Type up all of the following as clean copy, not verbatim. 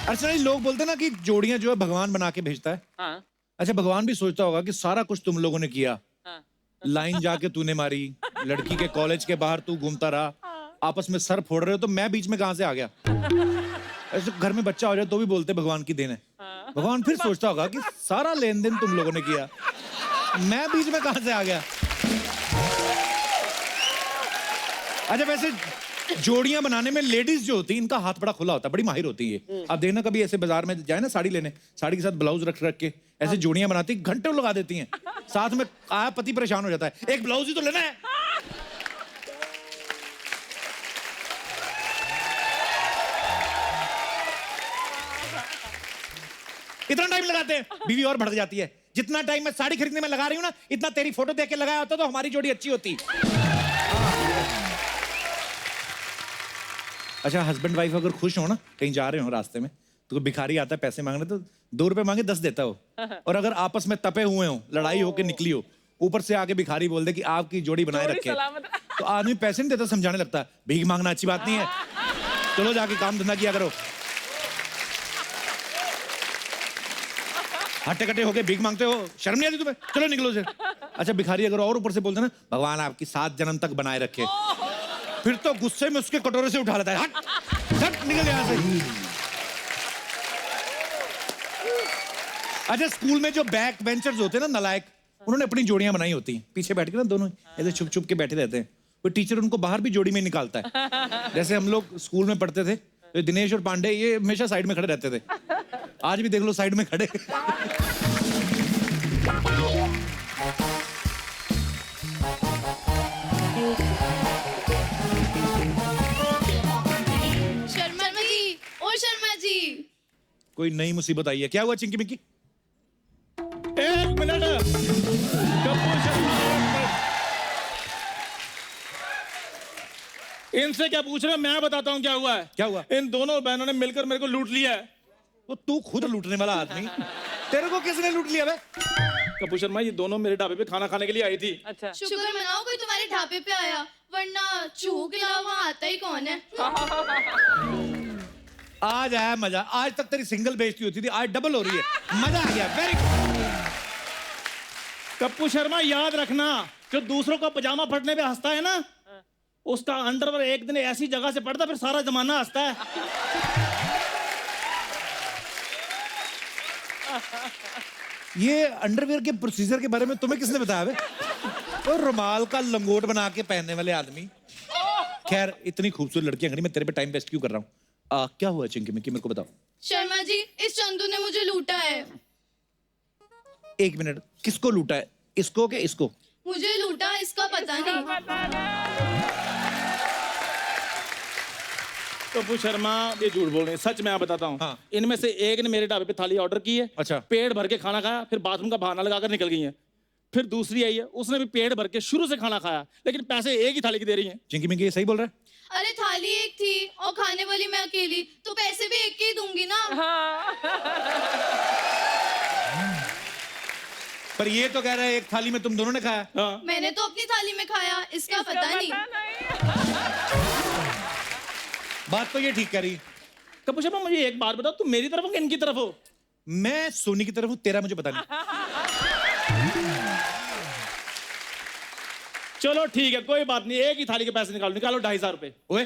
अच्छा, लोग बोलते ना कि जोड़ियां जो है भगवान बना के भेजता है। हाँ। अच्छा, भगवान भी सोचता होगा कि सारा कुछ तुम लोगों ने किया, हाँ। लाइन जाके तूने मारी, लड़की के कॉलेज के बाहर तू घूमता रहा, आपस में सर फोड़ रहे हो, तो मैं बीच में कहां से आ गया? ऐसे घर में बच्चा हो जाए तो भी बोलते भगवान की देन है। भगवान फिर सोचता होगा कि सारा लेन देन तुम लोगों ने किया, मैं बीच में कहां से आ गया? अच्छा, वैसे जोड़ियां बनाने में लेडीज जो होती है इनका हाथ बड़ा खुला होता है, बड़ी माहिर होती है। आप देखना कभी ऐसे बाजार में जाए ना साड़ी लेने, साड़ी के साथ ब्लाउज रख रख के ऐसे जोड़ियां बनाती, घंटे लगा देती हैं। साथ में आया पति परेशान हो जाता है, एक ब्लाउज ही तो लेना है। इतना टाइम लगाते हैं, बीवी और भड़क जाती है। जितना टाइम मैं साड़ी खरीदने में लगा रही हूं ना, इतना तेरी फोटो देख के लगाया होता तो हमारी जोड़ी अच्छी होती। अच्छा, हस्बैंड वाइफ अगर खुश हो ना, कहीं जा रहे हो रास्ते में, तो भिखारी आता है पैसे मांगने, तो 2 रुपए मांगे 10 देता हो। और अगर आपस में तपे हुए हो, लड़ाई होके निकली हो, ऊपर से आके भिखारी बोल दे कि आपकी जोड़ी बनाए रखे, तो आदमी पैसे नहीं देता, समझाने लगता है भीख मांगना अच्छी बात नहीं है, चलो जाके काम धंधा किया करो। हट्टे कट्टे होके भीख मांगते हो, शर्म नहीं आती तुम्हें? चलो निकलो से। अच्छा, भिखारी अगर और ऊपर से बोलते ना भगवान आपकी 7 जन्म तक बनाए रखे, फिर तो गुस्से में उसके कटोरे से उठा लेता है, हट हट निकल यहां से। अच्छा, स्कूल में जो बैक बेंचर्स होते हैं ना, नलायक, उन्होंने अपनी जोड़ियां बनाई होती हैं, पीछे बैठ के ना दोनों ऐसे छुप छुप के बैठे रहते हैं। वो टीचर उनको बाहर भी जोड़ी में निकालता है। जैसे हम लोग स्कूल में पढ़ते थे, तो दिनेश और पांडे ये हमेशा साइड में खड़े रहते थे, आज भी देख लो साइड में खड़े। शर्मा जी, ओ शर्मा जी, कोई नई मुसीबत आई है? क्या हुआ चिंकी मिक्की? एक मिनट, कपूर शर्मा, इनसे क्या पूछ रहे हो? मैं बताता हूँ क्या हुआ है। क्या हुआ? इन दोनों बहनों ने मिलकर मेरे को लूट लिया है। वो तू खुद लूटने वाला आदमी, तेरे को किसने लूट लिया? कपूर शर्मा, ये दोनों मेरे ढाबे पे खाना खाने के लिए आई थी। अच्छा। शुक्र मनाओ कोई तुम्हारे ढाबे पे आया, वरना चूहो के अलावा आता ही कौन है? आज आया मजा। आज तक तेरी सिंगल बेइज्जती होती थी, आज डबल हो रही है, मजा आ गया। Very good. कपूर शर्मा, याद रखना, जो दूसरों का पजामा फटने पे हंसता है ना, उसका अंडरवेयर एक दिन ऐसी जगह से पड़ता फिर सारा जमाना हंसता है। ये अंडरवियर के प्रोसीजर के बारे में तुम्हें किसने बताया बे? तो रुमाल का लंगोट बना के पहनने वाले आदमी। खैर, इतनी खूबसूरत लड़कियां खड़ी, मैं तेरे पे टाइम वेस्ट क्यों कर रहा हूँ? क्या हुआ चिंकी मिक्की, मेरे को बताओ। शर्मा जी, इस चंदू ने मुझे लूटा है। 1 मिनट, किसको लूटा है? इसको के इसको? मुझे लूटा, इसका पता नहीं। कपूर शर्मा, ये झूठ बोल रहे हैं, सच मैं बताता हूँ। हाँ। इनमें से एक ने मेरे ढाबे पे थाली ऑर्डर की है, अच्छा। पेट भर के खाना खाया, फिर बाथरूम का बहाना लगाकर निकल गई है। फिर दूसरी आई है, उसने भी पेट भर के शुरू से खाना खाया, लेकिन पैसे एक ही थाली की दे रही है। चिंकी मिक्की ये सही बोल रहा है? अरे थाली एक थी और खाने वाली मैं अकेली, तो पैसे भी एक के ही दूंगी ना। पर ये तो कह रहा है एक थाली में तुम दोनों ने खाया। हाँ। मैंने तो अपनी थाली में खाया, इसका पता नहीं। बात तो ये ठीक कह रही। कपूर शर्मा, मुझे एक बात बताओ, तुम मेरी तरफ हो कि इनकी तरफ हो? मैं सोनी की तरफ हूँ, तेरा मुझे पता नहीं। चलो ठीक है, कोई बात नहीं, एक ही थाली के पैसे निकालो, निकालो 2,500 रुपए। ओए,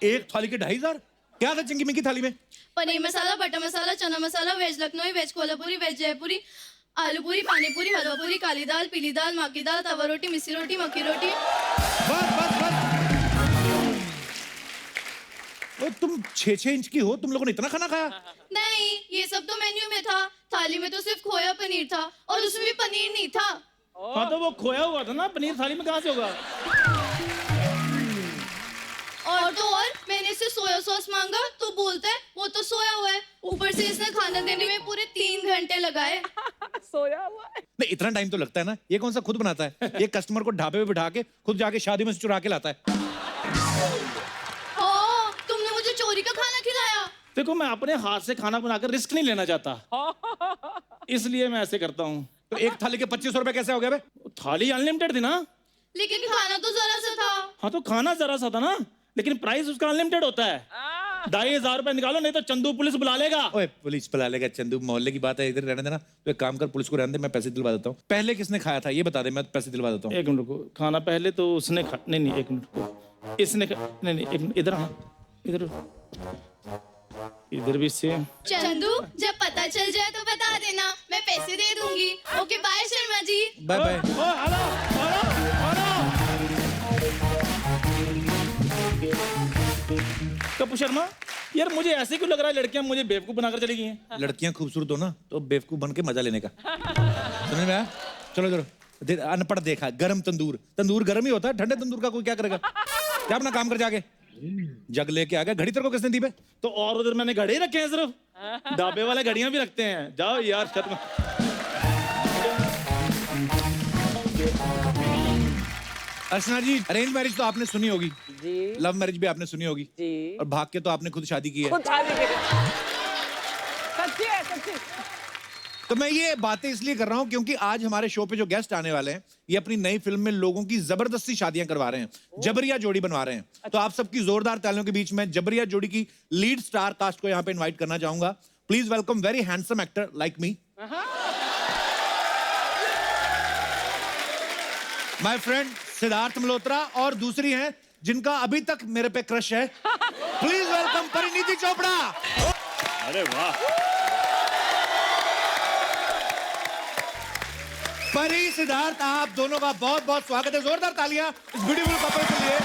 एक थाली के 2,500? क्या था चिंकी मिक्की थाली में? Paneer masala, butter masala, chana masala, veg Lucknow, veg Kolhapuri, veg Jaipuri, aloo puri, पानी पूरी, हलवा पूरी, काली दाल, पीली दाल, माँ की दाल, तवा रोटी, मिस्सी रोटी, मक्की रोटी। बस बस बस। ओ, तुम 6-6 इंच की हो, तुम लोगों ने इतना खाना खाया? नहीं, ये सब तो मेन्यू में था। थाली में तो सिर्फ खोया पनीर था और उसमें भी पनीर नहीं था। हाँ, तो वो खोया हुआ था ना, पनीर थाली में कहाँ से होगा? और तो और, मैंने इससे सोया सॉस मांगा तो बोलता है वो तो सोया हुआ है। ऊपर से इसने खाना देने में पूरे 3 घंटे लगाए। सोया हुआ है। नहीं, इतना टाइम तो लगता है ना। ये कौन सा खुद बनाता है? ये कस्टमर को ढाबे पे बिठा के खुद जाके शादी में से चुरा के लाता है। तुमने मुझे चोरी का खाना खिलाया। देखो, मैं अपने हाथ से खाना बनाकर रिस्क नहीं लेना चाहता, इसलिए मैं ऐसे करता हूँ। तो एक थाली के 2500 रुपए कैसे हो गए बे? थाली अनलिमिटेड थी ना। लेकिन खाना तो जरा सा था। हाँ, तो खाना जरा सा था ना, लेकिन प्राइस उसका अनलिमिटेड होता है। 2,500 रुपए निकालो, नहीं तो चंदू पुलिस बुला लेगा। ओए पुलिस बुला लेगा, चंदू मोहल्ले की बात है, इधर रहने देना। तो एक काम कर, पुलिस को रहने दे, मैं पैसे दिलवा देता हूँ। पहले किसने खाया था ये बता दे, मैं पैसे दिलवा देता हूँ। एक मिनट रुको, खाना पहले तो उसने खा, नहीं एक मिनट रुको, इसने नहीं एक मिनट, इधर आना, इधर इधर भी सेम। चंदू जब पता चल जाए तो बता देना, मैं पैसे दे दूंगी। Okay bye Sharma ji. Bye bye. Kapoor Sharma, यार मुझे ऐसे क्यों लग रहा है लड़कियां मुझे बेवकूफ बनाकर चली गई हैं? लड़कियां खूबसूरत हो ना तो बेवकूफ बन के मजा लेने का। समझ में आया? चलो चलो, अनपढ़ देखा, गरम तंदूर, तंदूर गरम ही होता है, ठंडे तंदूर का कोई क्या करेगा? क्या अपना काम कर जाके जग लेके आ गया। घड़ी तेरे को किसने दी बे? तो और उधर मैंने घड़े रखे हैं, सिर्फ ढाबे वाले घड़ियां भी रखते हैं। जाओ यार छत में। अर्चना जी, अरेंज मैरिज तो आपने सुनी होगी जी लव मैरिज भी आपने सुनी होगी जी। और भाग के तो आपने खुद शादी की है। खुद शादी करी। सच्ची है, सच्ची। तो मैं ये बातें इसलिए कर रहा हूं क्योंकि आज हमारे शो पे जो गेस्ट आने वाले हैं ये अपनी नई फिल्म में लोगों की जबरदस्ती शादियां करवा रहे हैं, जबरिया जोड़ी बनवा रहे हैं। तो आप सबकी जोरदार तालियों के बीच में जबरिया जोड़ी की लीड स्टार कास्ट को यहाँ पे इनवाइट करना चाहूंगा। Please welcome very handsome actor like me, my friend Siddharth Malhotra, और दूसरी हैं जिनका अभी तक मेरे पे क्रश है। Please welcome Parineeti Chopra. अरे वाह, परी सिद्धार्थ, आप दोनों का बहुत बहुत स्वागत है। जोरदार तालियां इस ब्यूटीफुल कपल के लिए।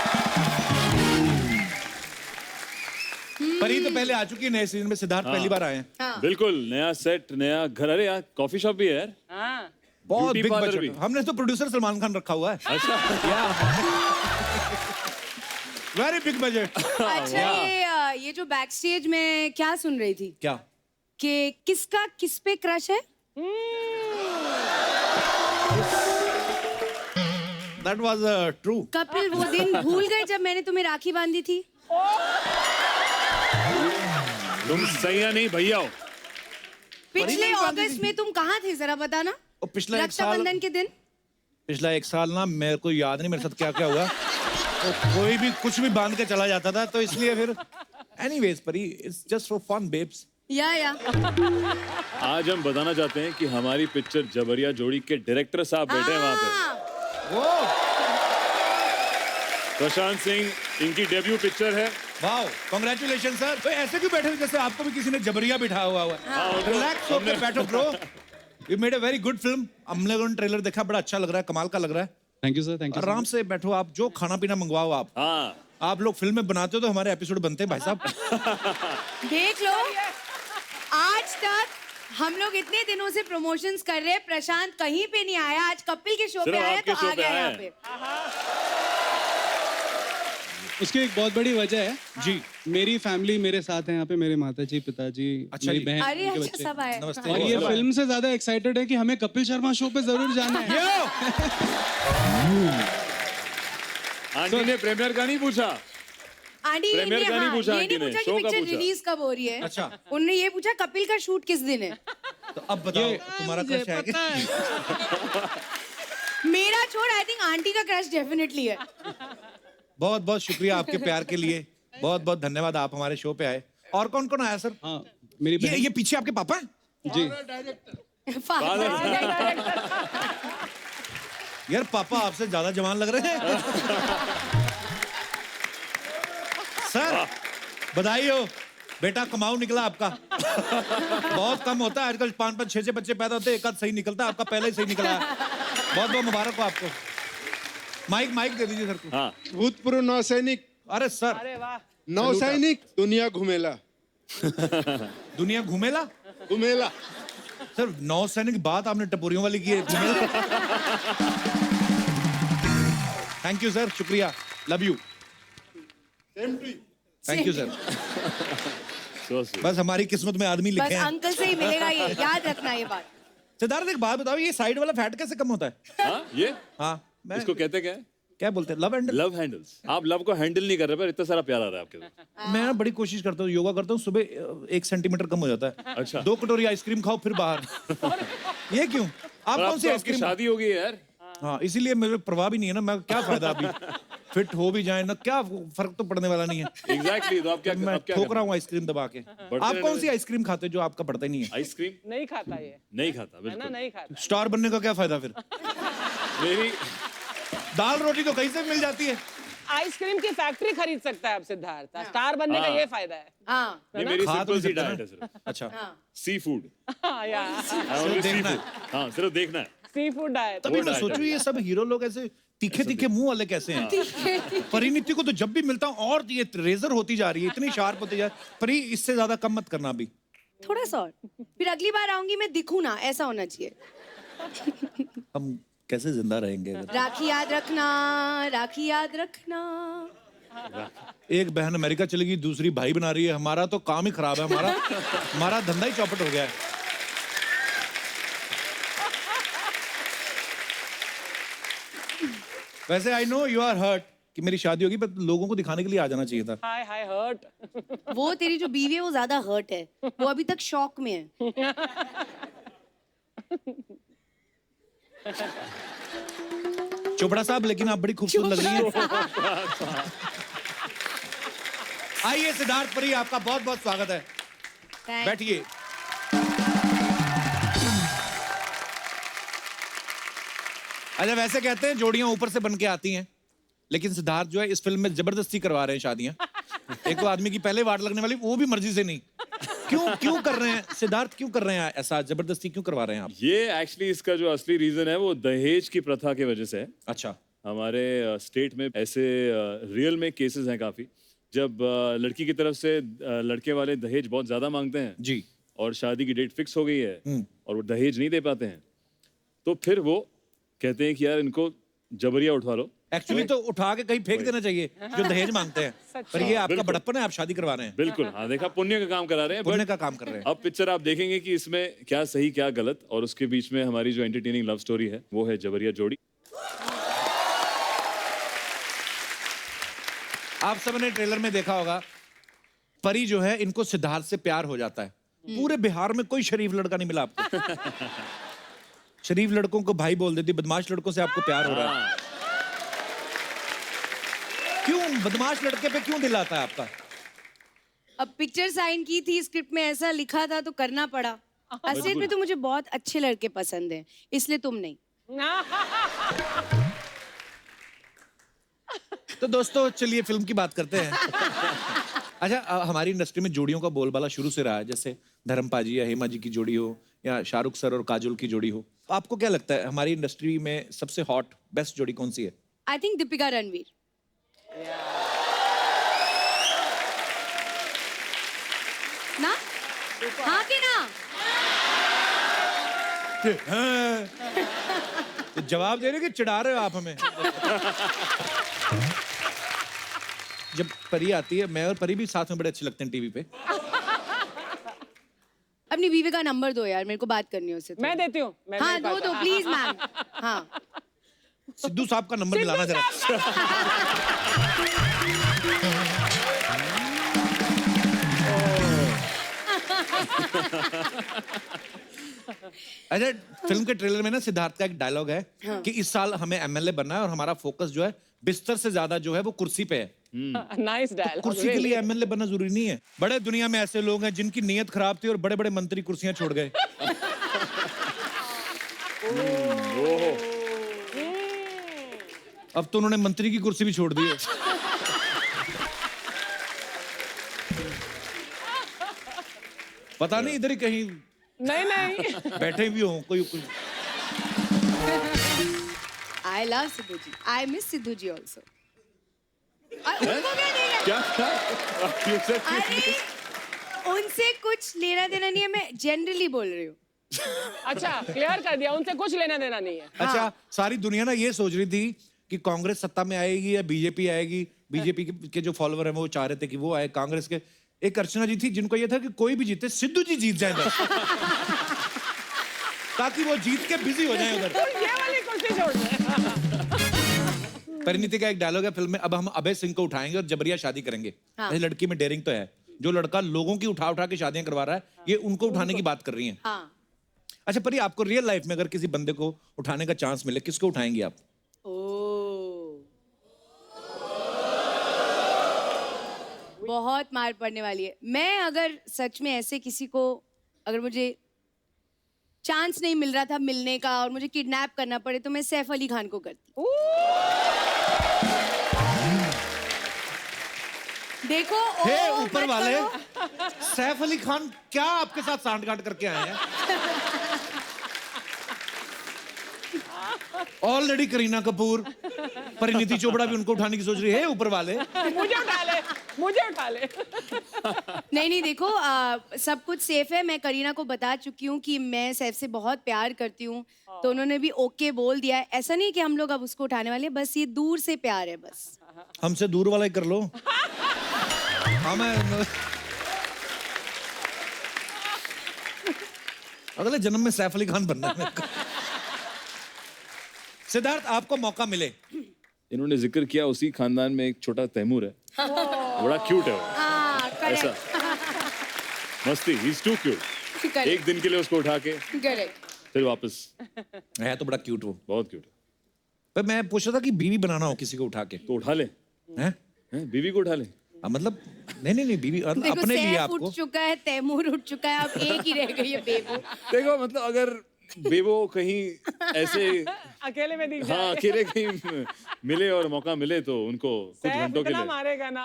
परी तो पहले आ चुकी है नए सीजन में, सिद्धार्थ पहली बार आए हैं। बिल्कुल नया सेट, नया घर। अरे यार कॉफी शॉप भी है यार। हाँ। बहुत ब्यूटी बिग पार्लर बजट। भी। हमने तो प्रोड्यूसर सलमान खान रखा हुआ है। Very big budget. अच्छा ये जो बैक स्टेज में क्या सुन रही थी क्या? कि किसका किस पे क्रश है? That was true. कपिल वो दिन भूल गए जब मैंने तुम्हें राखी बांधी थी? तुम सैया नहीं भैया हो। पिछले अगस्त में तुम कहाँ थे जरा बताना। और पिछला एक साल, रक्षाबंधन के दिन। पिछला एक साल ना मेरे को याद नहीं मेरे साथ क्या क्या हुआ। तो कोई भी कुछ भी बांध के चला जाता था, तो इसलिए फिर एनीवेज परी, it's just for fun babes. या आज हम बताना चाहते हैं कि हमारी पिक्चर जबरिया जोड़ी के डायरेक्टर साहब बैठे हैं वहाँ पे। वो प्रशांत सिंह, इनकी डेब्यू पिक्चर है। Wow, congratulation sir. तो ऐसे क्यों बैठे हो जैसे आपको भी किसी ने जबरिया बिठाया हुआ है? रिलैक्स होकर बैठो bro. You made a very good film. हम लोगों ने ट्रेलर देखा, बड़ा अच्छा लग रहा है, कमाल का लग रहा है। Thank you sir, thank you. आराम से बैठो, आप जो खाना पीना मंगवाओ। आप लोग फिल्में बनाते हो तो हमारे एपिसोड बनते हैं भाई साहब। देख लो, आज तक हम लोग इतने दिनों से प्रमोशंस कर रहे हैं, प्रशांत कहीं पे नहीं आया। आज कपिल के शो पे सिर्फ आया आपके तो शो आ पे गया आया यहाँ है। पे। उसकी एक बहुत बड़ी वजह है जी। मेरी फैमिली मेरे साथ है यहाँ पे, मेरे माताजी, पिताजी, अच्छा मेरी जी। बहन, अरे उनके अच्छा बच्चे। सब आए। नमस्ते। और ये फिल्म से ज्यादा एक्साइटेड है कि हमें कपिल शर्मा शो पे जरूर जाना है। आंटी ने प्रीमियर का नहीं पूछा। आंटी ने प्रीमियर का नहीं पूछा ये आंटी नहीं ने, पूछा कि शो का पिक्चर पूछा। रिलीज कब हो रही है। अच्छा। उन्होंने ये पूछा कपिल का शूट किस दिन है। तो अब बताओ तुम्हारा क्रश है क्या? मेरा छोड़, आई थिंक आंटी का क्रश डेफिनेटली है। बहुत बहुत शुक्रिया आपके प्यार के लिए। बहुत बहुत धन्यवाद, आप हमारे शो पे आए। और कौन कौन आया सर? हाँ, मेरी बहन। ये पीछे आपके पापा हैं? जी। यार पापा आपसे ज्यादा जवान लग रहे हैं। सर बधाई हो, बेटा कमाऊ निकला आपका। बहुत कम होता है आजकल, 5-5 6-6 बच्चे पैदा होते हैं, एक आध सही निकलता है, आपका पहले ही सही निकला है। बहुत बहुत मुबारक हो आपको। माइक दे दीजिए सर को। हाँ, भूतपूर्व नौसैनिक, अरे सर, नौसैनिक दुनिया घुमेला, दुनिया घूमेला। घुमेला। सर नौसैनिक की बात आपने टपोरियों वाली की है। थैंक यू सर, शुक्रिया, love you. Same to you. Thank you sir. so sweet। बस हमारी किस्मत में आदमी बस लिखे हैं। अंकल से ही मिलेगा ये, याद रखना ये बात। सिद्धार्थ एक बात बताओ, ये साइड वाला फैट कैसे कम होता है? हाँ, ये हाँ, मैं इसको कहते क्या है? क्या बोलते हैं, लव हैंडल। Love handles. आप लव को हैंडल नहीं कर रहे पर इतना सारा प्यार आ रहा है आपके साथ। मैं ना बड़ी कोशिश करता हूँ, योगा करता हूँ, सुबह 1 सेंटीमीटर कम हो जाता है। अच्छा। 2 कटोरी आइसक्रीम खाओ फिर बाहर। ये क्यों? आप और कौन अब सी तो आपकी आइसक्रीम? शादी हो गई है यार। हाँ, इसीलिए मेरे परवाह भी नहीं है ना, मैं क्या फायदा अभी। फिट हो भी जाए ना, क्या फर्क तो पड़ने वाला नहीं है। एग्जैक्टली तो आप क्या मैं आप क्या ठोक रहा हूँ आइसक्रीम दबा के। आप कौन सी आइसक्रीम खाते हो जो आपका बढ़ता ही नहीं है? आइसक्रीम नहीं खाता ये, नहीं खाता है ना, बिल्कुल। नहीं खाता। स्टार बनने का क्या फायदा फिर? मेरी दाल रोटी तो कहीं से भी मिल जाती है। आइसक्रीम की फैक्ट्री खरीद सकता है अब सिद्धार्थ, स्टार बनने का हाँ। ये फायदा है। हाँ नहीं, मेरी खा तो सिंपल सी नहीं सकते डाइट ना। है सिर्फ अच्छा, सी फूड। हाँ, या देखना है। हाँ सिर्फ देखना है। Sea food diet. तभी मैं डाइट सोचूं ये सब हीरो लोग ऐसे तीखे तीखे मुंह वाले कैसे हैं? परिणीति को तो जब भी मिलता हूँ और ये रेजर होती जा रही है, इतनी शार्प होती जा रही है। परी इससे ज्यादा कम मत करना अभी। थोड़ा सा और, फिर अगली बार आऊंगी मैं दिखूं ना, ऐसा होना चाहिए। हम कैसे जिंदा रहेंगे अगर राखी याद रखना, राखी याद रखना। एक बहन अमेरिका चली गई, दूसरी भाई बना रही है। हमारा तो काम ही खराब है, हमारा धंधा ही चौपट हो गया है। वैसे I know you are hurt कि मेरी शादी होगी, पर लोगों को दिखाने के लिए आ जाना चाहिए था। हाय हाय हर्ट। वो तेरी जो बीवी है वो ज्यादा हर्ट है, वो अभी तक शॉक में है। चोपड़ा साहब, लेकिन आप बड़ी खूबसूरत लग रही हैं। आइए सिद्धार्थ परी, आपका बहुत बहुत स्वागत है। Thank- बैठिए। अच्छा, वैसे कहते हैं जोड़ियां ऊपर से बन के आती हैं, लेकिन सिद्धार्थ जो है इस फिल्म में जबरदस्ती करवा रहे हैं शादियां। एक तो आदमी की पहले वाट लगने वाली, वो भी मर्जी से नहीं। क्यों कर रहे हैं सिद्धार्थ, क्यों कर रहे हैं ऐसा, जबरदस्ती क्यों करवा रहे हैं आप? ये एक्चुअली इसका जो असली रीजन है वो दहेज की प्रथा की वजह से है। अच्छा, हमारे स्टेट में ऐसे रियल में केसेस हैं काफी, जब लड़की की तरफ से लड़के वाले दहेज बहुत ज्यादा मांगते हैं जी। और शादी की डेट फिक्स हो गई है और वो दहेज नहीं दे पाते हैं, तो फिर वो कहते हैं कि यार इनको जबरिया उठवा लो। एक्चुअली तो उठा के कहीं फेंक देना चाहिए जो दहेज मांगते हैं, पर ये आपका बिल्कुल। बड़प्पन है, आप शादी करवा रहे हैं। बिल्कुल, हाँ देखा, पुण्य का काम करा रहे हैं। पुण्य but का काम कर रहे हैं। अब पिक्चर आप देखेंगे कि इसमें क्या सही क्या गलत, और उसके बीच में हमारी जो एंटरटेनिंग लव स्टोरी है वो है जबरिया जोड़ी। आप सबने ट्रेलर में देखा होगा, परी जो है इनको सिद्धार्थ से प्यार हो जाता है। पूरे बिहार में कोई शरीफ लड़का नहीं मिला आपको। शरीफ लड़कों को भाई बोल देती, बदमाश लड़कों से आपको प्यार हो रहा है। क्यों बदमाश लड़के पे क्यों दिल आता है आपका? अब पिक्चर साइन की थी, स्क्रिप्ट में ऐसा लिखा था तो करना पड़ा। असलियत में तो मुझे बहुत अच्छे लड़के पसंद हैं, इसलिए तुम नहीं। तो दोस्तों चलिए फिल्म की बात करते हैं। अच्छा, हमारी इंडस्ट्री में जोड़ियों का बोलबाला शुरू से रहा है, जैसे धर्म पाजी या हेमा जी की जोड़ी हो या शाहरुख सर और काजोल की जोड़ी हो। आपको क्या लगता है हमारी इंडस्ट्री में सबसे हॉट बेस्ट जोड़ी कौन सी है? I think Deepika Ranveer. ना? हाँ कि ना? तो जवाब दे रहे हो कि चिढ़ा रहे हो आप हमें? जब परी आती है, मैं और परी भी साथ में बड़े अच्छे लगते हैं टीवी पे। अपनी बीवी का नंबर दो यार, मेरे को बात करनी है उससे। मैं देती हूँ। मैं हाँ नहीं दो पाता। दो प्लीज मैम। हाँ सिद्धू साहब का नंबर मिलाना जरा। अच्छा, फिल्म के ट्रेलर में ना सिद्धार्थ का एक डायलॉग है कि इस साल हमें एमएलए बनना है और हमारा फोकस जो है बिस्तर से ज्यादा जो है वो कुर्सी पे है। Nice dialogue. कुर्सी के लिए एमएलए बनना जरूरी नहीं है। बड़े दुनिया में ऐसे लोग हैं जिनकी नीयत खराब थी और बड़े बड़े मंत्री कुर्सियां छोड़ गए। अब तो उन्होंने मंत्री की कुर्सी भी छोड़ दी है। पता नहीं इधर ही कहीं नहीं बैठे भी हो कोई। I love Siddhu ji, I miss Siddhu ji also. उनको क्या देना? क्या अरे उनसे कुछ लेना देना नहीं है, मैं जनरली बोल रही हूँ। अच्छा, क्लियर कर दिया, उनसे कुछ लेना देना नहीं है। अच्छा, सारी दुनिया ना ये सोच रही थी कि कांग्रेस सत्ता में आएगी या बीजेपी आएगी। बीजेपी के जो फॉलोवर हैं वो चाह रहे थे कि वो आए। कांग्रेस के एक अर्चना जी थी जिनको ये था कि कोई भी जीते सिद्धू जी जीत जाए बस। ताकि वो जीत के बिजी हो जाए उधर। तो ये वाली कुर्सी छोड़ दे। परिणीति का एक डायलॉग है फिल्म में, अब हम अभय सिंह को उठाएंगे और जबरिया शादी करेंगे। हाँ। ये लड़की में डेयरिंग तो है, जो लड़का लोगों की उठा उठा के शादियां करवा रहा है, ये उनको उठाने की बात कर रही है। हाँ। अच्छा परी, आपको रियल लाइफ में अगर किसी बंदे को उठाने का चांस मिले, किसको उठाएंगे आप? ओ बहुत मार पड़ने वाली है। मैं अगर सच में ऐसे किसी को, अगर मुझे चांस नहीं मिल रहा था मिलने का और मुझे किडनैप करना पड़े तो मैं सैफ अली खान को करती। देखो हे ओ, ऊपर मत वाले, करो। सैफ अली खान क्या आपके साथ सांठगांठ करके आए हैं? ऑलरेडी करीना कपूर, परिणीति चोपड़ा भी उनको उठाने की सोच रही है। ऊपर वाले, मुझे उठा ले, मुझे उठा ले। नहीं देखो सब कुछ सेफ है। मैं करीना को बता चुकी हूँ कि मैं सैफ से बहुत प्यार करती हूँ, तो उन्होंने भी ओके बोल दिया है। ऐसा नहीं कि हम लोग अब उसको उठाने वाले हैं, बस ये दूर से प्यार है बस। हमसे दूर वाला ही कर लो। हाँ, मैं अगले जन्म में सैफ अली खान बनना है मेरे को। सिद्धार्थ, आपको मौका मिले। इन्होंने जिक्र किया उसी खानदान में एक छोटा तैमूर है, बड़ा क्यूट है वो। हाँ ऐसा करेक्ट मस्ती, ही इज टू क्यूट। एक दिन के लिए उसको उठा के करेक्ट। फिर वापस। है तो बड़ा क्यूट वो। बहुत क्यूट है। पर मैं पूछ रहा था कि बीवी बनाना हो किसी को उठा के, तो उठा ले, हैं? बीवी को उठा ले। मतलब नहीं बीवी देखो अपने लिए सैफ आपको। उठ चुका है, तैमूर उठ चुका है, अब एक ही रह गई है बेबू। देखो मतलब अगर बेबो कहीं ऐसे अकेले में दिख हाँ जाए। अकेले कहीं मिले और मौका मिले तो उनको कुछ सैफ घंटों के इतना लिए मारेगा ना।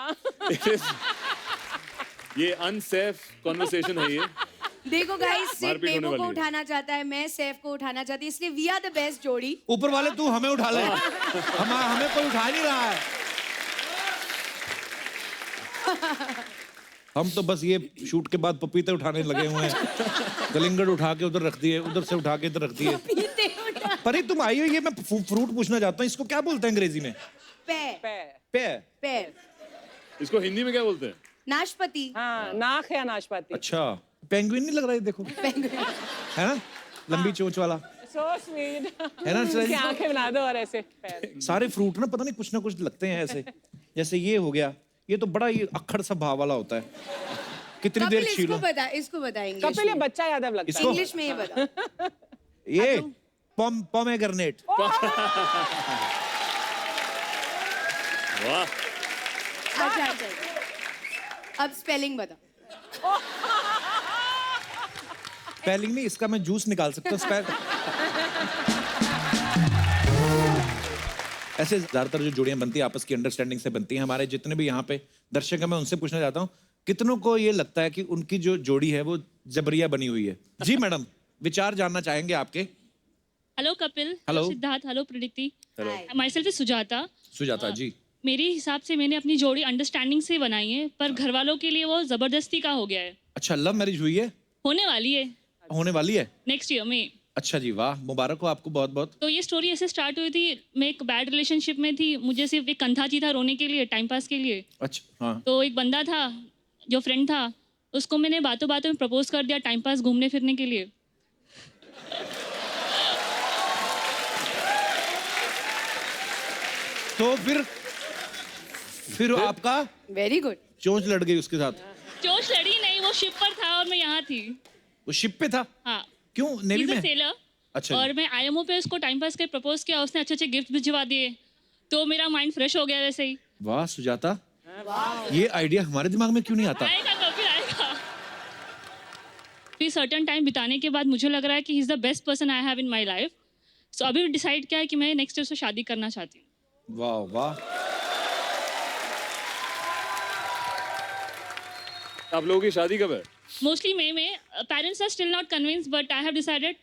ये अनसेफ कॉन्वर्सेशन है ये। देखो गाइस, सिर्फ मारपीट होने बेबू को वाली है। उठाना चाहता है, मैं सैफ को उठाना चाहती हूँ, इसलिए वी आर द बेस्ट जोड़ी। ऊपर वाले तू हमें उठा ले। हमें कोई उठा नहीं रहा है। हम तो बस ये शूट के बाद पपीते उठाने लगे हुए हैं। कलिंगड़ उठा के उधर रख दिए, उधर से उठा के इधर रख दिए। पीते उठा। परी तुम आई हो, ये मैं फ्रूट पूछना चाहता हूँ, इसको क्या बोलते हैं अंग्रेजी में? पैर पैर। पेयर। पैर इसको हिंदी में क्या बोलते हैं? नाशपति। हाँ, नाक है नाशपाती। अच्छा, पेंगुइन नहीं लग रहा है? देखो, है ना, लंबी चोंच वाला, So sweet। है ना? उसकी आंखें बना दो और ऐसे पैर। सारे फ्रूट ना पता नहीं कुछ ना कुछ लगते हैं ऐसे। जैसे ये हो गया, ये तो बड़ा ही अक्खड़ सा भाव वाला होता है। कितनी देर कपिल छीलो? इसको बता इंग्लिश कपिल ये में। बच्चा यादव लगता है। इसको इंग्लिश में ये बता। ये पोमेग्रेनेट। वाह, अच्छा अब स्पेलिंग बता। स्पेलिंग नहीं, इसका मैं जूस निकाल सकता हूँ। ऐसे ज्यादातर जो जोड़ियां बनती है आपस की अंडरस्टैंडिंग से बनती हैं। हमारे जितने भी यहाँ पे दर्शक हैं, मैं उनसे पूछना चाहता हूँ, कितनों को ये लगता है कि उनकी जो जोड़ी है वो जबरिया बनी हुई है? जी मैडम, विचार जानना चाहेंगे आपके। Hello Kapil, Hello. Siddharth, hello Preeti. Hello. Myself is Sujata. Sujata ji. मेरे हिसाब से मैंने अपनी जोड़ी अंडरस्टैंडिंग से बनाई है, पर घर वालों के लिए वो जबरदस्ती का हो गया है। अच्छा, लव मैरिज हुई है? होने वाली है होने वाली है? नेक्स्ट ईयर में। अच्छा जी, वाह, मुबारक हो आपको बहुत बहुत। तो ये स्टोरी ऐसे स्टार्ट हुई थी, मैं एक बैड रिलेशनशिप में थी, मुझे सिर्फ एक कंधा चाहिए था रोने के लिए, टाइम पास के लिए। अच्छा, हाँ। तो एक बंदा था जो फ्रेंड था, उसको मैंने बातों बातों में प्रपोज कर दिया, टाइम पास घूमने फिरने के लिए। तो फिर आपका वेरी गुड। चोंच लड़ गई उसके साथ? जोश लड़ी नहीं, वो शिप पर था और मैं यहाँ थी। वो शिप पे था? हाँ, क्यों, नेवी में? सेलर। अच्छा और जी। मैं आईएमओ पे उसको टाइम पास के प्रपोज किया, उसने अच्छे अच्छे गिफ्ट भिजवा दिए, तो मेरा माइंड फ्रेश हो गया वैसे ही। वाह सुजाता, ये आइडिया हमारे दिमाग में क्यों नहीं आता? आएगा कभी आएगा। फिर सर्टेन टाइम बिताने के बाद मुझे लग रहा है कि he is the best person I have in my life. So अभी डिसाइड किया है कि मैं नेक्स्ट ईयर से शादी करना चाहती हूँ। वाह वाह। आप लोगों की शादी कब है? मोस्टली मई में। Parents are still not convinced, but I have decided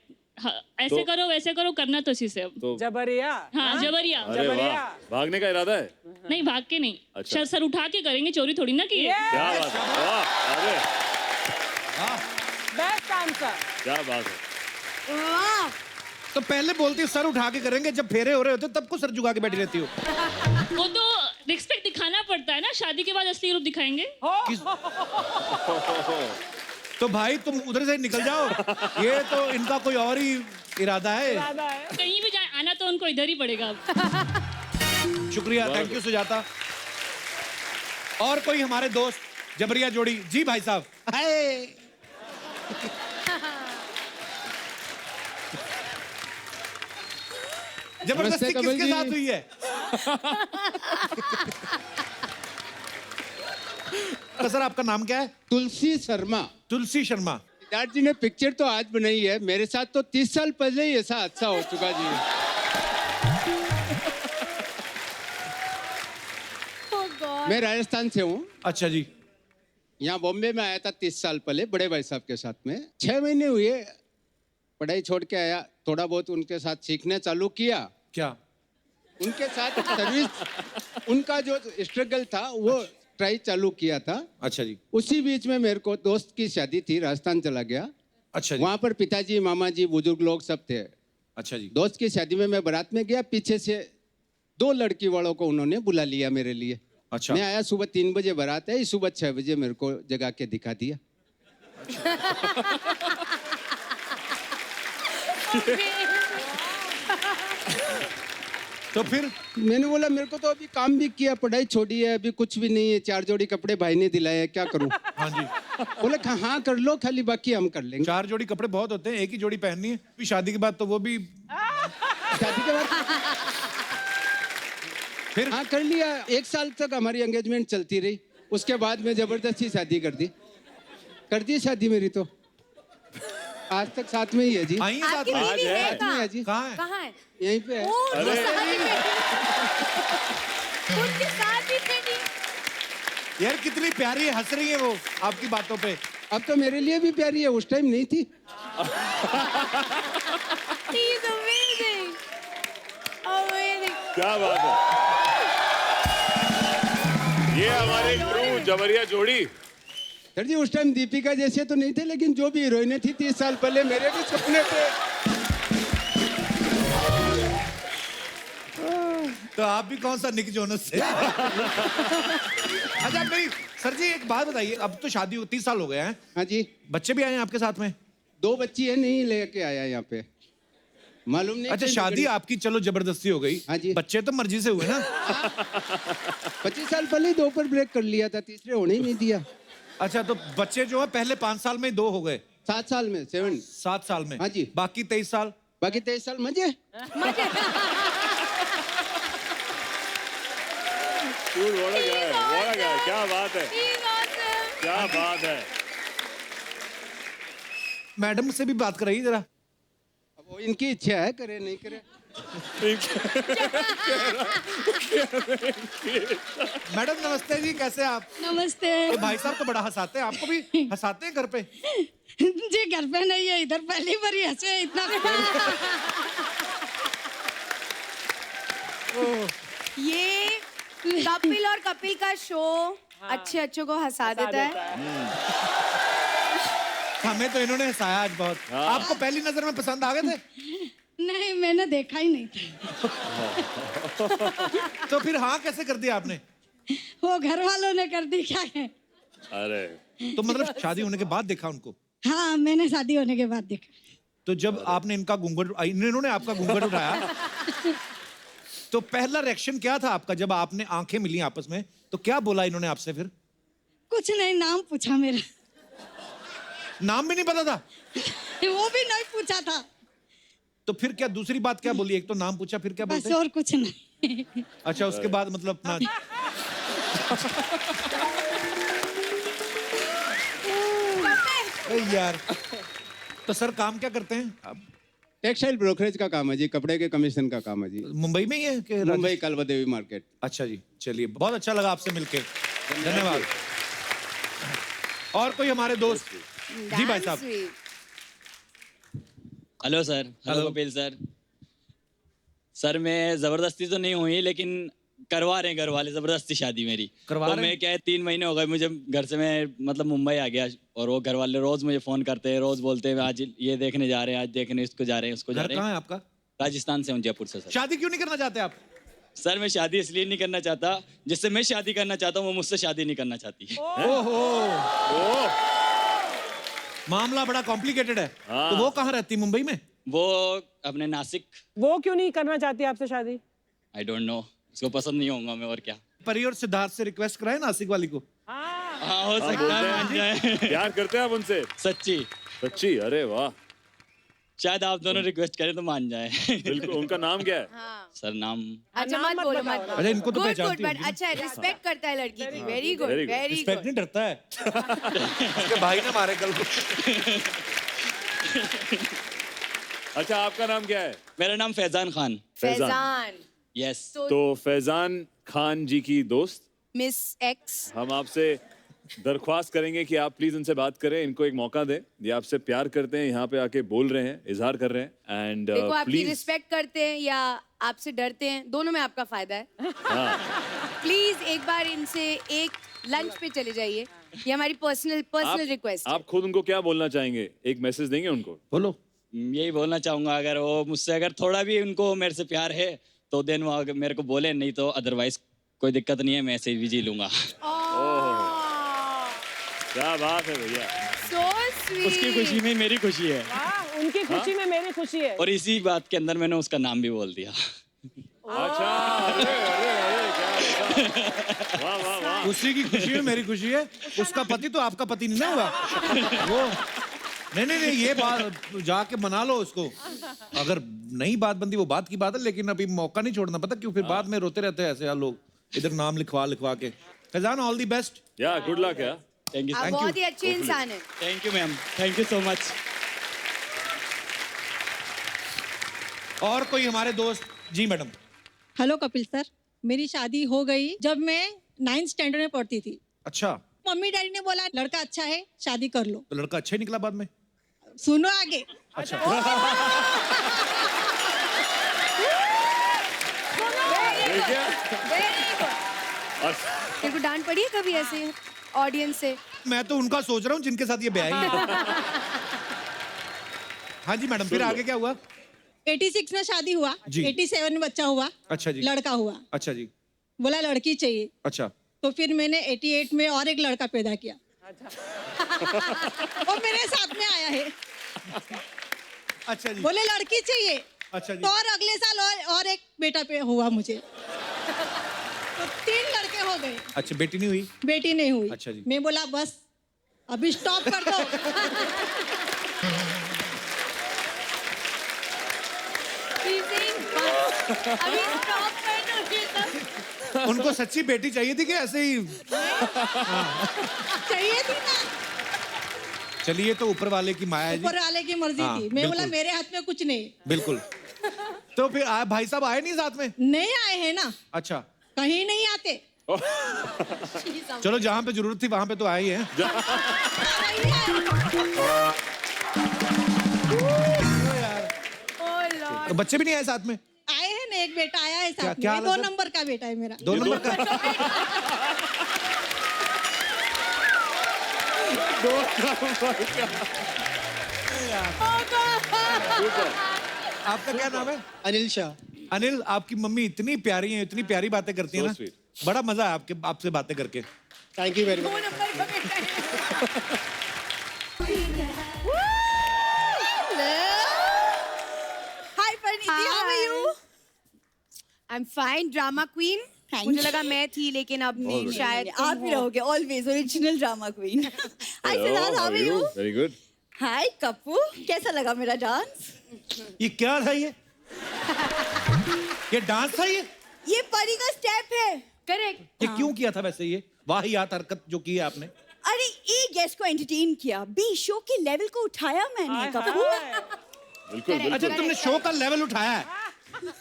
ऐसे तो- करो वैसे करो, करना तो इसी से अब। तो जबरिया। हाँ, जबरिया। अरे वाह, भागने का इरादा है? नहीं, भाग के नहीं। अच्छा। सर उठा के करेंगे, चोरी थोड़ी ना की है। क्या बात है, वाह, अरे बेस्ट आंसर। क्या बात है। वाह। तो पहले बोलती है सर उठा के करेंगे, जब फेरे हो रहे होते तब को सर झुका के बैठी रहती हो। वो तो रिस्पेक्ट दिखाना पड़ता है ना, शादी के बाद असली रूप दिखाएंगे। तो भाई तुम उधर से निकल जाओ, ये तो इनका कोई और ही इरादा है। कहीं भी जाए, आना तो उनको इधर ही पड़ेगा अब। शुक्रिया, थैंक यू सुजाता। और कोई हमारे दोस्त जबरिया जोड़ी? जी भाई साहब। हाय। जबरदस्ती कपिल किसके जी। साथ हुई है? तो सर आपका नाम क्या है? तुलसी शर्मा। तुलसी शर्मा। सिद्धार्थ जी ने पिक्चर तो आज बनाई है, मेरे साथ तो 30 साल पहले ही ऐसा अच्छा हो चुका जी। मैं राजस्थान से हूँ, अच्छा जी। यहाँ बॉम्बे में आया था 30 साल पहले बड़े भाई साहब के साथ में। 6 महीने हुए पढ़ाई छोड़ के आया, थोड़ा बहुत उनके साथ सीखने चालू किया। क्या? उनके साथ सर्विस, उनका जो स्ट्रगल था वो ट्राई चालू किया था। अच्छा जी। उसी बीच में मेरे को दोस्त की शादी थी, राजस्थान चला गया। अच्छा जी। वहां पर पिताजी, मामा जी, बुजुर्ग लोग सब थे। अच्छा जी। दोस्त की शादी में मैं बारात में गया, पीछे से 2 लड़की वालों को उन्होंने बुला लिया मेरे लिए। अच्छा। मैं आया, सुबह 3 बजे बारात है, सुबह 6 बजे मेरे को जगा के दिखा दिया। तो फिर मैंने बोला मेरे को तो अभी काम भी किया, पढ़ाई छोड़ी है, अभी कुछ भी नहीं है, 4 जोड़ी कपड़े भाई ने दिलाए हैं, क्या करूं? हाँ जी। बोले हाँ कर लो, खाली बाकी हम कर लेंगे। 4 जोड़ी कपड़े बहुत होते हैं, एक ही जोड़ी पहननी है। फिर शादी के बाद तो वो भी शादी के बाद फिर हाँ कर लिया। 1 साल तक हमारी एंगेजमेंट चलती रही, उसके बाद में जबरदस्ती शादी कर दी शादी मेरी तो। आज तक साथ में ही है जी। आई है साथ आपकी में? बीवी है साथ में है जी, कहाँ है? कहाँ है? यहीं पे है। ओ, वो साथ ही बैठी। उनके साथ ही बैठी। यार कितनी प्यारी है, हंस रही है वो आपकी बातों पे। अब तो मेरे लिए भी प्यारी है, उस टाइम नहीं थी। He's amazing. Amazing. क्या बात है, ये हमारे ट्रू जबरिया जोड़ी। सर जी उस टाइम दीपिका जैसे तो नहीं थे, लेकिन जो भी हीरोइनें थी 30 साल पहले मेरे भी सपने थे। तो आप भी कौन सा निक जोनस से? अच्छा मेरी सर जी एक बात बताइए, अब तो शादी हो 30 साल हो गए हैं, हाँ जी, बच्चे भी आए हैं आपके साथ में? 2 बच्ची है, नहीं लेके आया यहाँ पे, मालूम नहीं। अच्छा शादी आपकी चलो जबरदस्ती हो गई। हाँ जी। बच्चे तो मर्जी से हुए ना। 25 साल पहले 2 पर ब्रेक कर लिया था, तीसरे होने ही नहीं दिया। अच्छा तो बच्चे जो है पहले 5 साल में 2 हो गए। 7 साल में 7 साल में? हाँ जी। बाकी 23 साल? बाकी 23 साल मजे। बोला गया, क्या बात है, He's awesome. क्या बात है। मैडम से भी बात कराइए जरा। अब वो इनकी इच्छा है, करे नहीं करे। मैडम नमस्ते जी, कैसे आप? नमस्ते ये भाई साहब तो बड़ा हंसाते हैं, आपको भी हंसाते हैं घर पे? जी। घर पे नहीं है, इधर पहली बार ही हंसे इतना। ये कपिल और कपिल का शो अच्छे अच्छों को हंसा देता है। हमें तो इन्होंने हंसाया आज बहुत। आपको पहली नजर में पसंद आ गए थे? नहीं, मैंने देखा ही नहीं था। तो फिर हाँ कैसे कर दिया आपने? वो घर वालों ने कर दी, क्या है। अरे तो मतलब शादी होने के बाद देखा उनको? हाँ, मैंने शादी होने के बाद देखा। तो जब आपने इनका घूंघट, इन्होंने आपका घूंघट उठाया, तो पहला रिएक्शन क्या था आपका जब आपने आंखें मिली आपस में? तो क्या बोला इन्होंने आपसे फिर? कुछ नहीं, नाम पूछा मेरा। नाम भी नहीं पता था? वो भी नहीं पूछा था। तो फिर क्या दूसरी बात क्या बोली? एक तो नाम पूछा, फिर क्या बस बोलते? और कुछ नहीं। अच्छा उसके बाद मतलब अपना अरे यार। तो सर काम क्या करते हैं आप? टेक्सटाइल ब्रोकरेज का काम है जी, कपड़े के कमीशन का काम है जी। मुंबई में ही है कि मुंबई कालवा देवी मार्केट। अच्छा जी, चलिए बहुत अच्छा लगा आपसे मिलके, धन्यवाद। और कोई हमारे दोस्त? जी भाई साहब। Hello sir. Hello Kapil sir. Sir मैं जबरदस्ती तो नहीं हुई, लेकिन करवा रहे हैं घर वाले जबरदस्ती शादी मेरी। करवा तो रहे हैं? मैं क्या है 3 महीने हो गए मुझे घर से, मैं मतलब मुंबई आ गया, और वो घर वाले रोज मुझे फोन करते हैं, रोज बोलते हैं आज ये देखने जा रहे हैं, आज देखने इसको जा रहे हैं, उसको जा घर रहे कहाँ हैं। है आपका? राजस्थान से हूँ, जयपुर से सर। शादी क्यों नहीं करना चाहते आप? सर मैं शादी इसलिए नहीं करना चाहता, जिससे मैं शादी करना चाहता हूँ वो मुझसे शादी नहीं करना चाहती है। ओहो, मामला बड़ा कॉम्प्लिकेटेड है। तो वो कहाँ रहती? मुंबई में? वो अपने नासिक। वो क्यों नहीं करना चाहती आपसे शादी? आई डोंट नो, उसको पसंद नहीं होगा मैं, और क्या। परी और सिद्धार्थ से रिक्वेस्ट कराए नासिक वाली को। हाँ हो सकता है मान जाए। प्यार करते हैं आप उनसे? सच्ची। सच्ची? अरे वाह। शायद आप दोनों रिक्वेस्ट करें तो मान जाए। बिल्कुल। उनका नाम क्या है? हाँ सर नाम अच्छा नाम मत मत बोलो बताओ मत ना। अच्छा, इनको तो गुड पहचानती गुड होगी बट अच्छा रिस्पेक्ट करता है लड़की की very good Very good. Very respect good नहीं डरता है उसके भाई ना मारे कल को। अच्छा, आपका नाम क्या है? मेरा नाम फैजान खान। फैजान यस। तो फैजान खान जी की दोस्त, मिस एक्स हम आपसे दरख्वास्त करेंगे कि आप प्लीज उनसे बात करें, इनको एक मौका दें। ये आपसे प्यार करते हैं, यहाँ पे आके बोल रहे हैं, इजहार कर रहे हैं। एंड देखो आपकी प्लीज रिस्पेक्ट करते हैं या आपसे डरते हैं दोनों में आपका फायदा है। प्लीज एक बार इनसे एक लंच पे चले जाइए, ये हमारी पर्सनल रिक्वेस्ट है। आप खुद उनको क्या बोलना चाहेंगे? एक मैसेज देंगे उनको? बोलो। यही बोलना चाहूंगा, अगर वो मुझसे अगर थोड़ा भी उनको मेरे से प्यार है तो देन वो अगर मेरे को बोले, नहीं तो अदरवाइज कोई दिक्कत नहीं है, मैं ऐसे भी जी लूंगा। क्या बात है भैया। So sweet. उसकी खुशी में मेरी खुशी है, वाह, उनकी खुशी में मेरी खुशी है। और इसी बात के अंदर मैंने उसका नाम भी बोल दिया। अच्छा, अरे अरे अरे, क्या बता। वाह वाह वाह। खुशी की खुशी में मेरी खुशी है। उसका पति तो आपका पति नहीं ना हुआ वो। नहीं, ये बात जाके मना लो उसको। अगर नई बात बनती वो बात की बात है, लेकिन अभी मौका नहीं छोड़ना। पता क्यों? फिर बाद में रोते रहते हैं ऐसे यार लोग, इधर नाम लिखवा के। Faizan all the best. या गुड लक यार। Thank you. आप बहुत ही अच्छे इंसान हैं। Thank you ma'am, thank you so much. और कोई हमारे दोस्त? जी मैडम। हेलो कपिल सर, मेरी शादी हो गई जब मैं 9th स्टैंडर्ड में पढ़ती थी। अच्छा, मम्मी डैडी ने बोला लड़का अच्छा है शादी कर लो। तो लड़का अच्छा ही निकला बाद में? सुनो आगे। अच्छा। तेरे को डांट पड़ी है कभी ऐसे ऑडियंस से? मैं तो उनका सोच रहा हूँ जिनके साथ ये ब्याह है। हाँ जी मैडम, फिर आगे क्या हुआ? 86 में शादी हुआ, जी। 87 में बच्चा हुआ, अच्छा जी। लड़का हुआ। अच्छा जी। बोला लड़की चाहिए, अच्छा। तो फिर मैंने 88 में और एक लड़का पैदा किया। वो मेरे साथ में आया है। अच्छा जी। बोले लड़की चाहिए, अच्छा जी। तो और अगले साल और एक बेटा पे हुआ मुझे, तो 3 लड़के हो गए। अच्छा, बेटी नहीं हुई? बेटी नहीं हुई। अच्छा जी। मैं बोला बस अभी स्टॉप कर दो। अभी स्टॉप कर दो ये सब। उनको सच्ची बेटी चाहिए थी कि ऐसे ही? चाहिए थी ना, चलिए, तो ऊपर वाले की माया है जी। ऊपर वाले की मर्जी हाँ, थी। मैं बोला बिल्कुल। मेरे हाथ में कुछ नहीं। बिल्कुल। तो फिर भाई साहब आए नहीं साथ में? नहीं आए हैं ना, अच्छा, कहीं नहीं आते। चलो जहाँ पे जरूरत थी वहां पे तो आए ही हैं। तो बच्चे भी नहीं आए साथ में? आए हैं ना, एक बेटा आया है साथ क्या में। हाल है 2 सर? नंबर का बेटा है मेरा। 2 नंबर का? आपका क्या नाम है? अनिल शाह। अनिल, आपकी मम्मी इतनी प्यारी है, इतनी प्यारी बातें करती है So ना। sweet. बड़ा मजा है आपसे बातें करके। Thank you very much. Hi Parineeti, how are you? I am fine. Drama queen. मुझे लगा मैं थी, लेकिन अब शायद आप ही रहोगे always original drama queen. Hi Siddharth, how are you? Very good. Hi Kappu, कैसा लगा मेरा डांस? ये क्या था ये डांस था ये परी का स्टेप है। करेक्ट। ये क्यों किया था वैसे? ये वाहियात हरकत जो की है आपने? अरे एक गेस्ट को एंटरटेन किया, बी शो के लेवल को उठाया मैंने कप्पू। बिल्कुल अच्छा, तुमने शो का लेवल उठाया है।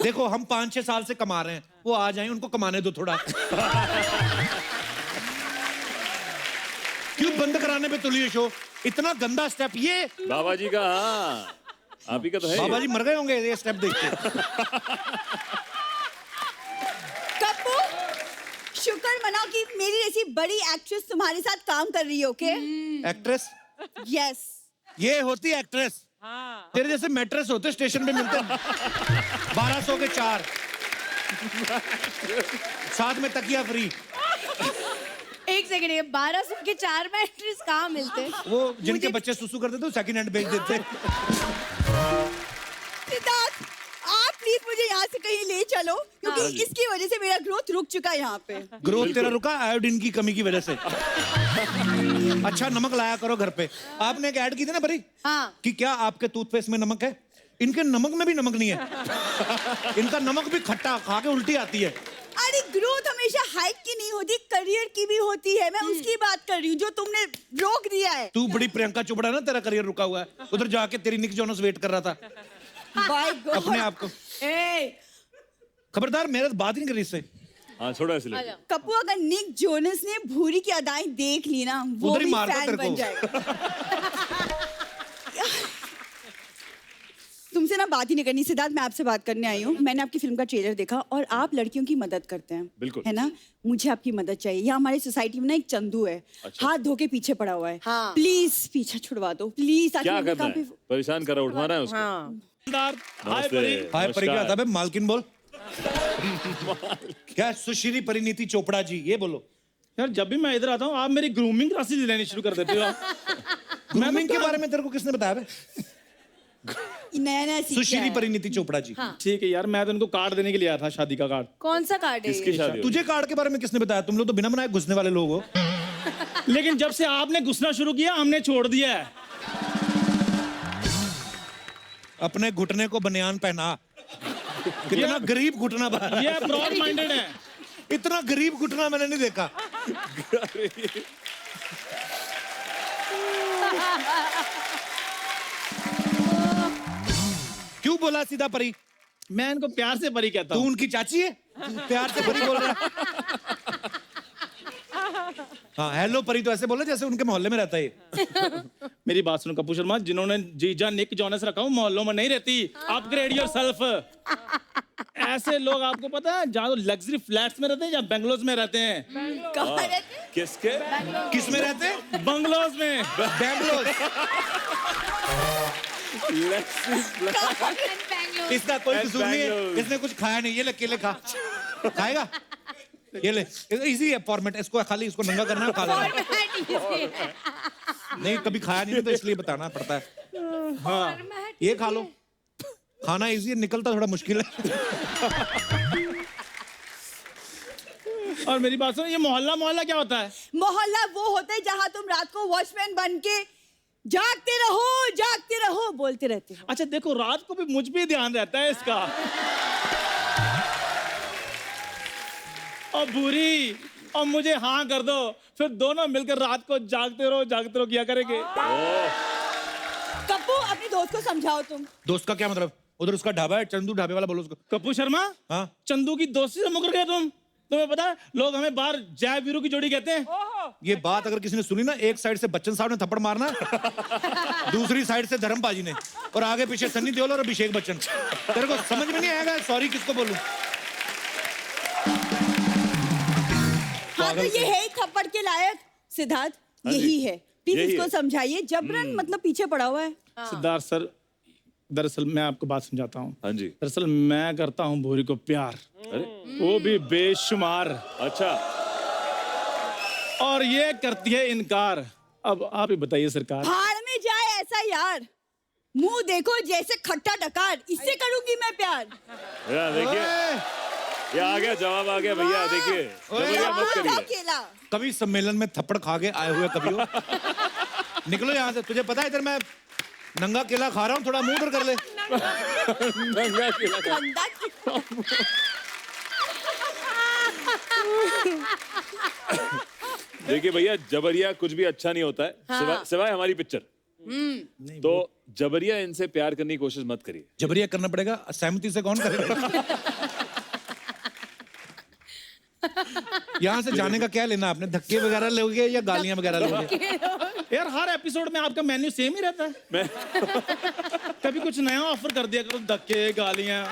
देखो, हम 5-6 साल से कमा रहे हैं, वो आ जाएं, उनको कमाने दो थोड़ा। क्यों बंद कराने पे तुली है शो? इतना गंदा स्टेप ये। बाबा जी का, हाँ आप ही का तो है। बाबा जी मर गए होंगे ये स्टेप देख के। कप्पू, शुक्र मनाओ कि मेरी जैसी बड़ी एक्ट्रेस तुम्हारे साथ काम कर रही है। ओके? एक्ट्रेस? यस। ये होती एक्ट्रेस। तेरे जैसे मैट्रेस होते स्टेशन पे मिलते 1200 के 4, साथ में तकिया फ्री। एक सेकंड, ये 1200 के 4 मैट्रेस कहाँ मिलते? वो जिनके बच्चे सुसु करते थे वो सेकंड हैंड बेच देते। सिद्धार्थ, आप प्लीज मुझे यहाँ से कहीं ले चलो, क्योंकि इसकी वजह से मेरा ग्रोथ रुक चुका है यहाँ पे। ग्रोथ तेरा रुका आयोडीन की कमी की वजह से। अच्छा, नमक लाया करो घर पे। आपने एक ऐड की थी ना बरी? हाँ। कि क्या आपके टूथपेस्ट में नमक है? इनके नमक में भी नमक नहीं है। इनका नमक भी खट्टा, खा के उल्टी आती है। अरे ग्रोथ हमेशा हाइट की नहीं होती, करियर की भी होती है। मैं उसकी बात कर रही हूँ जो तुमने रोक दिया है। तू बड़ी प्रियंका चोपड़ा ना, तेरा करियर रुका हुआ है। उधर जाके तेरी निक जोनस वेट कर रहा था बाय गॉड। अपने आप को। खबरदार, मेरे बात ही नहीं करी इससे। हाँ छोड़ो ऐसे लेके। कप्पू, अगर निक जोनस ने भूरी की अदाएं देख ली ना, वो उधर ही भी मारता फैन तेरे बन को। जाएगा। तुमसे ना बात ही नहीं करनी सिद्धार्थ, मैं आपसे बात करने आई हूँ। मैंने आपकी फिल्म का ट्रेलर देखा और आप लड़कियों की मदद करते हैं, बिल्कुल। है ना? मुझे आपकी मदद चाहिए। यहाँ हमारी सोसाइटी में ना एक चंदू है, हाथ धो के पीछे पड़ा हुआ है। हाँ। प्लीज पीछा छुड़वा दो प्लीज। क्या करना है? परेशान करा, उठवाना है उसको। हाय नमस्ते, परी। हाय परी, क्या नमस्कार। था बे? मालकिन बोल। क्या सुश्री परिणीति चोपड़ा जी, ये बोलो। यार जब भी मैं इधर आता हूँ आप मेरी ग्रूमिंग क्लासेस लेनी शुरू कर देते हो। ग्रूमिंग के बारे में तेरे को किसने बताया बे? नया नया सीख सुश्री है। परिणीति चोपड़ा जी। ठीक है यार, मैं तो इनको कार्ड देने के लिए आया था, शादी का कार्ड। कौन सा कार्ड है किसकी ये? शादी हो? तुझे कार्ड के बारे में किसने बताया? तुम लोग तो बिना बनाए घुसने वाले लोग हो। लेकिन जब से आपने घुसना शुरू किया हमने छोड़ दिया है। अपने घुटने को बनियान पहना। कितना गरीब घुटना बा। ये ब्रॉड माइंडेड है। इतना गरीब घुटना मैंने नहीं देखा। क्यों बोला सीधा परी? मैं इनको प्यार से परी कहता तू हूँ। उनकी चाची है? तू प्यार से परी बोल रहा है? हाँ, हेलो परी तो ऐसे बोले जैसे उनके मोहल्ले में रहता है। मेरी बात सुनो कपूर शर्मा, जिन्होंने जीजा निक जॉनस रखा हूँ मोहल्लों में नहीं रहती। Upgrade yourself. ऐसे लोग आपको पता है जहाँ लग्जरी फ्लैट्स में रहते हैं या बेंगलोज में रहते हैं? कहाँ रहते हैं? किसके? किस में रहते हैं? बंगलोज में। बैंगलोर। इसका कोई कसूर नहीं है, इसने कुछ खाया नहीं। ये ले केले खा। खाएगा? ये ले, इजी है फॉर्मेट। इसको खाली इसको नंगा करना है, खा लेना। नहीं, कभी खाया नहीं तो इसलिए बताना पड़ता है। हाँ, ये खा लो। खाना इजी है, निकलता थोड़ा मुश्किल है। और मेरी बात सुनो, ये मोहल्ला मोहल्ला क्या होता है? मोहल्ला वो होता है जहाँ तुम रात को वॉचमैन बन के जागते रहो बोलते रहते हो। अच्छा देखो, रात को भी मुझ पे ध्यान रहता है इसका। और बुरी और मुझे हाँ कर दो, फिर दोनों मिलकर रात को जागते रहो किया करेंगे। कप्पू, अपने दोस्त को समझाओ तुम। दोस्त का क्या मतलब? उधर उसका ढाबा है, चंदू ढाबे वाला बोलो उसको। कपूर शर्मा, हाँ, चंदू की दोस्ती से मुकर गए तुम। तुम्हें पता है लोग हमें बाहर जय वीरू की जोड़ी कहते हैं। ये बात अगर किसी ने सुनी ना, एक साइड से बच्चन साहब ने थप्पड़ मारना, दूसरी साइड से धर्मपाजी ने, और आगे पीछे सन्नी देओल और अभिषेक बच्चन। तेरे को समझ में नहीं आएगा सॉरी किसको बोलूं। हाँ, तो ये है ही थप्पड़ के लायक सिद्धार्थ, यही है। प्लीज यही इसको है। समझाइए, जबरन मतलब पीछे पड़ा हुआ है। सिद्धार्थ सर, दरअसल मैं आपको बात समझाता हूँ। हाँ जी। दरअसल मैं करता हूँ भूरी को प्यार, अरे वो भी बेशुमार, अच्छा। और ये करती है इनकार। अब आप ही बताइए सरकार। भाड़ में जाए ऐसा यार, मुंह देखो जैसे खट्टा डकार, इससे करूंगी मैं प्यार। यार देखिए, ये आ गया, जवाब आ गया भैया। देखिए, जबरिया मत करिए। अकेला कभी सम्मेलन में थप्पड़ खा के आए हुए कभी हो? निकलो यहाँ से। तुझे पता है इधर मैं नंगा केला खा रहा हूँ, थोड़ा मुंह उधर कर ले। नंगा केला खा। गंदा देखिए भैया, जबरिया कुछ भी अच्छा नहीं होता है, सिवाय हमारी पिक्चर। तो जबरिया इनसे प्यार करने की कोशिश मत करिए। जबरिया करना पड़ेगा, सहमति से कौन करेगा? यहाँ से जाने का क्या लेना आपने? धक्के वगैरह लोगे या गालियां वगैरह लोगे? यार हर एपिसोड में आपका मेन्यू सेम ही रहता है। कभी कुछ नया ऑफर कर दिया करो, धक्के गालियां।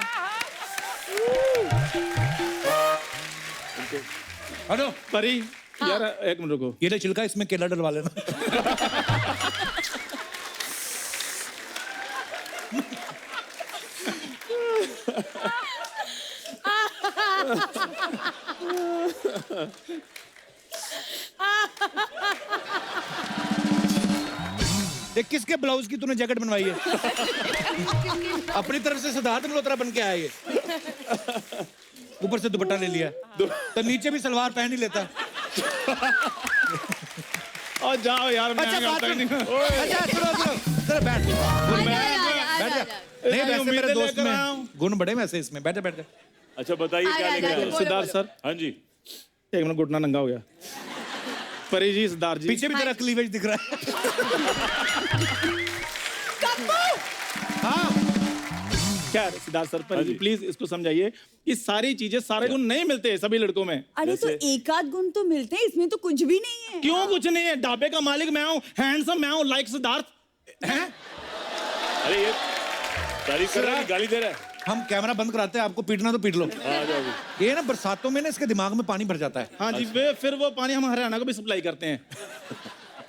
हेलो परी, यार एक मिनट रुको। ये ले छिलका, इसमें केला डलवा लेना। ये किसके ब्लाउज की तूने जैकेट बनवाई है? अपनी तरफ से सिद्धार्थ मल्होत्रा बन के आया ये। ऊपर से दुपट्टा ले लिया, तो नीचे भी सलवार पहन ही लेता। और जाओ यार, मैं अच्छा बात करता ही नहीं। अच्छा सुनो सुनो, जरा बैठ जा। नहीं वैसे उम्मीदें मेरे दोस्त लेकर आया हूं। में गुण बड़े वैसे इसमें बैठे बैठे अच्छा बताइए क्या लेकर आए हो? सिद्धार्थ सर हाँ जी। एक मिनट घुटना नंगा हो गया। परी जी, सिद्धार्थ जी, पीछे भी तेरा क्लीवेज दिख रहा है। हाँ क्या है सिद्धार्थ सर? परी जी प्लीज इसको समझाइए, ये सारी चीजें सारे गुण नहीं मिलते सभी लड़कों में। अरे तो एक आध गुण तो मिलते हैं, इसमें तो कुछ भी नहीं है। क्यों कुछ नहीं है? ढाबे का मालिक मैं हूँ, हैंडसम मैं हूँ, लाइक सिद्धार्थ हैं? अरे ये तारीफ कर रहा है कि गाली दे रहा है? हम कैमरा बंद कराते हैं, आपको पीटना तो पीट लो। हाँ जाओ अभी। ये ना बरसातों में ना इसके दिमाग में पानी भर जाता है। हाँ जी, फिर वो पानी हम हरियाणा को भी सप्लाई करते हैं।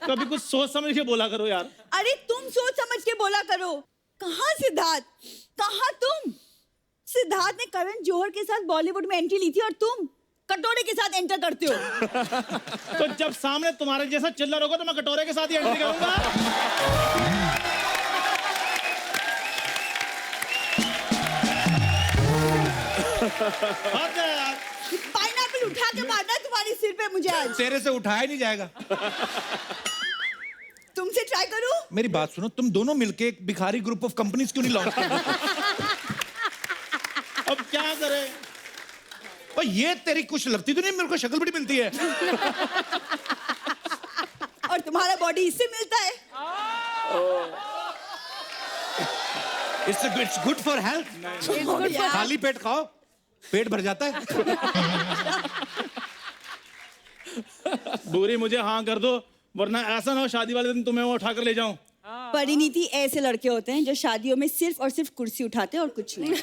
कभी कुछ सोच समझ के बोला करो यार। अरे तुम सोच समझ के बोला करो। कहाँ सिद्धार्थ, कहाँ तुम? सिद्धार्थ ने करण जौहर के साथ बॉलीवुड में एंट्री ली थी और तुम कटोरे के साथ एंटर करते हो। तो जब सामने तुम्हारे जैसा चिल्लर होगा तो मैं कटोरे के साथ ही एंट्री करूंगा। पाइनएप्पल उठा के मारना है तुम्हारे सिर पे मुझे आज। तेरे से उठाया नहीं जाएगा। तुमसे ट्राई करूं? मेरी बात सुनो, तुम दोनों मिलके एक भिखारी ग्रुप ऑफ कंपनीज क्यों नहीं लॉन्च करते? अब क्या करें? और ये तेरी कुछ लगती तो नहीं, मेरे को शक्ल बड़ी मिलती है। और तुम्हारा बॉडी इससे मिलता है। It's good for health. खाली पेट खाओ, पेट भर जाता है। बुरी मुझे हाँ कर दो, वरना ऐसा ना हो शादी वाले दिन तुम्हें वो उठा कर ले जाऊं। परिणीति ऐसे लड़के होते हैं जो शादियों में सिर्फ और सिर्फ कुर्सी उठाते हैं और कुछ नहीं।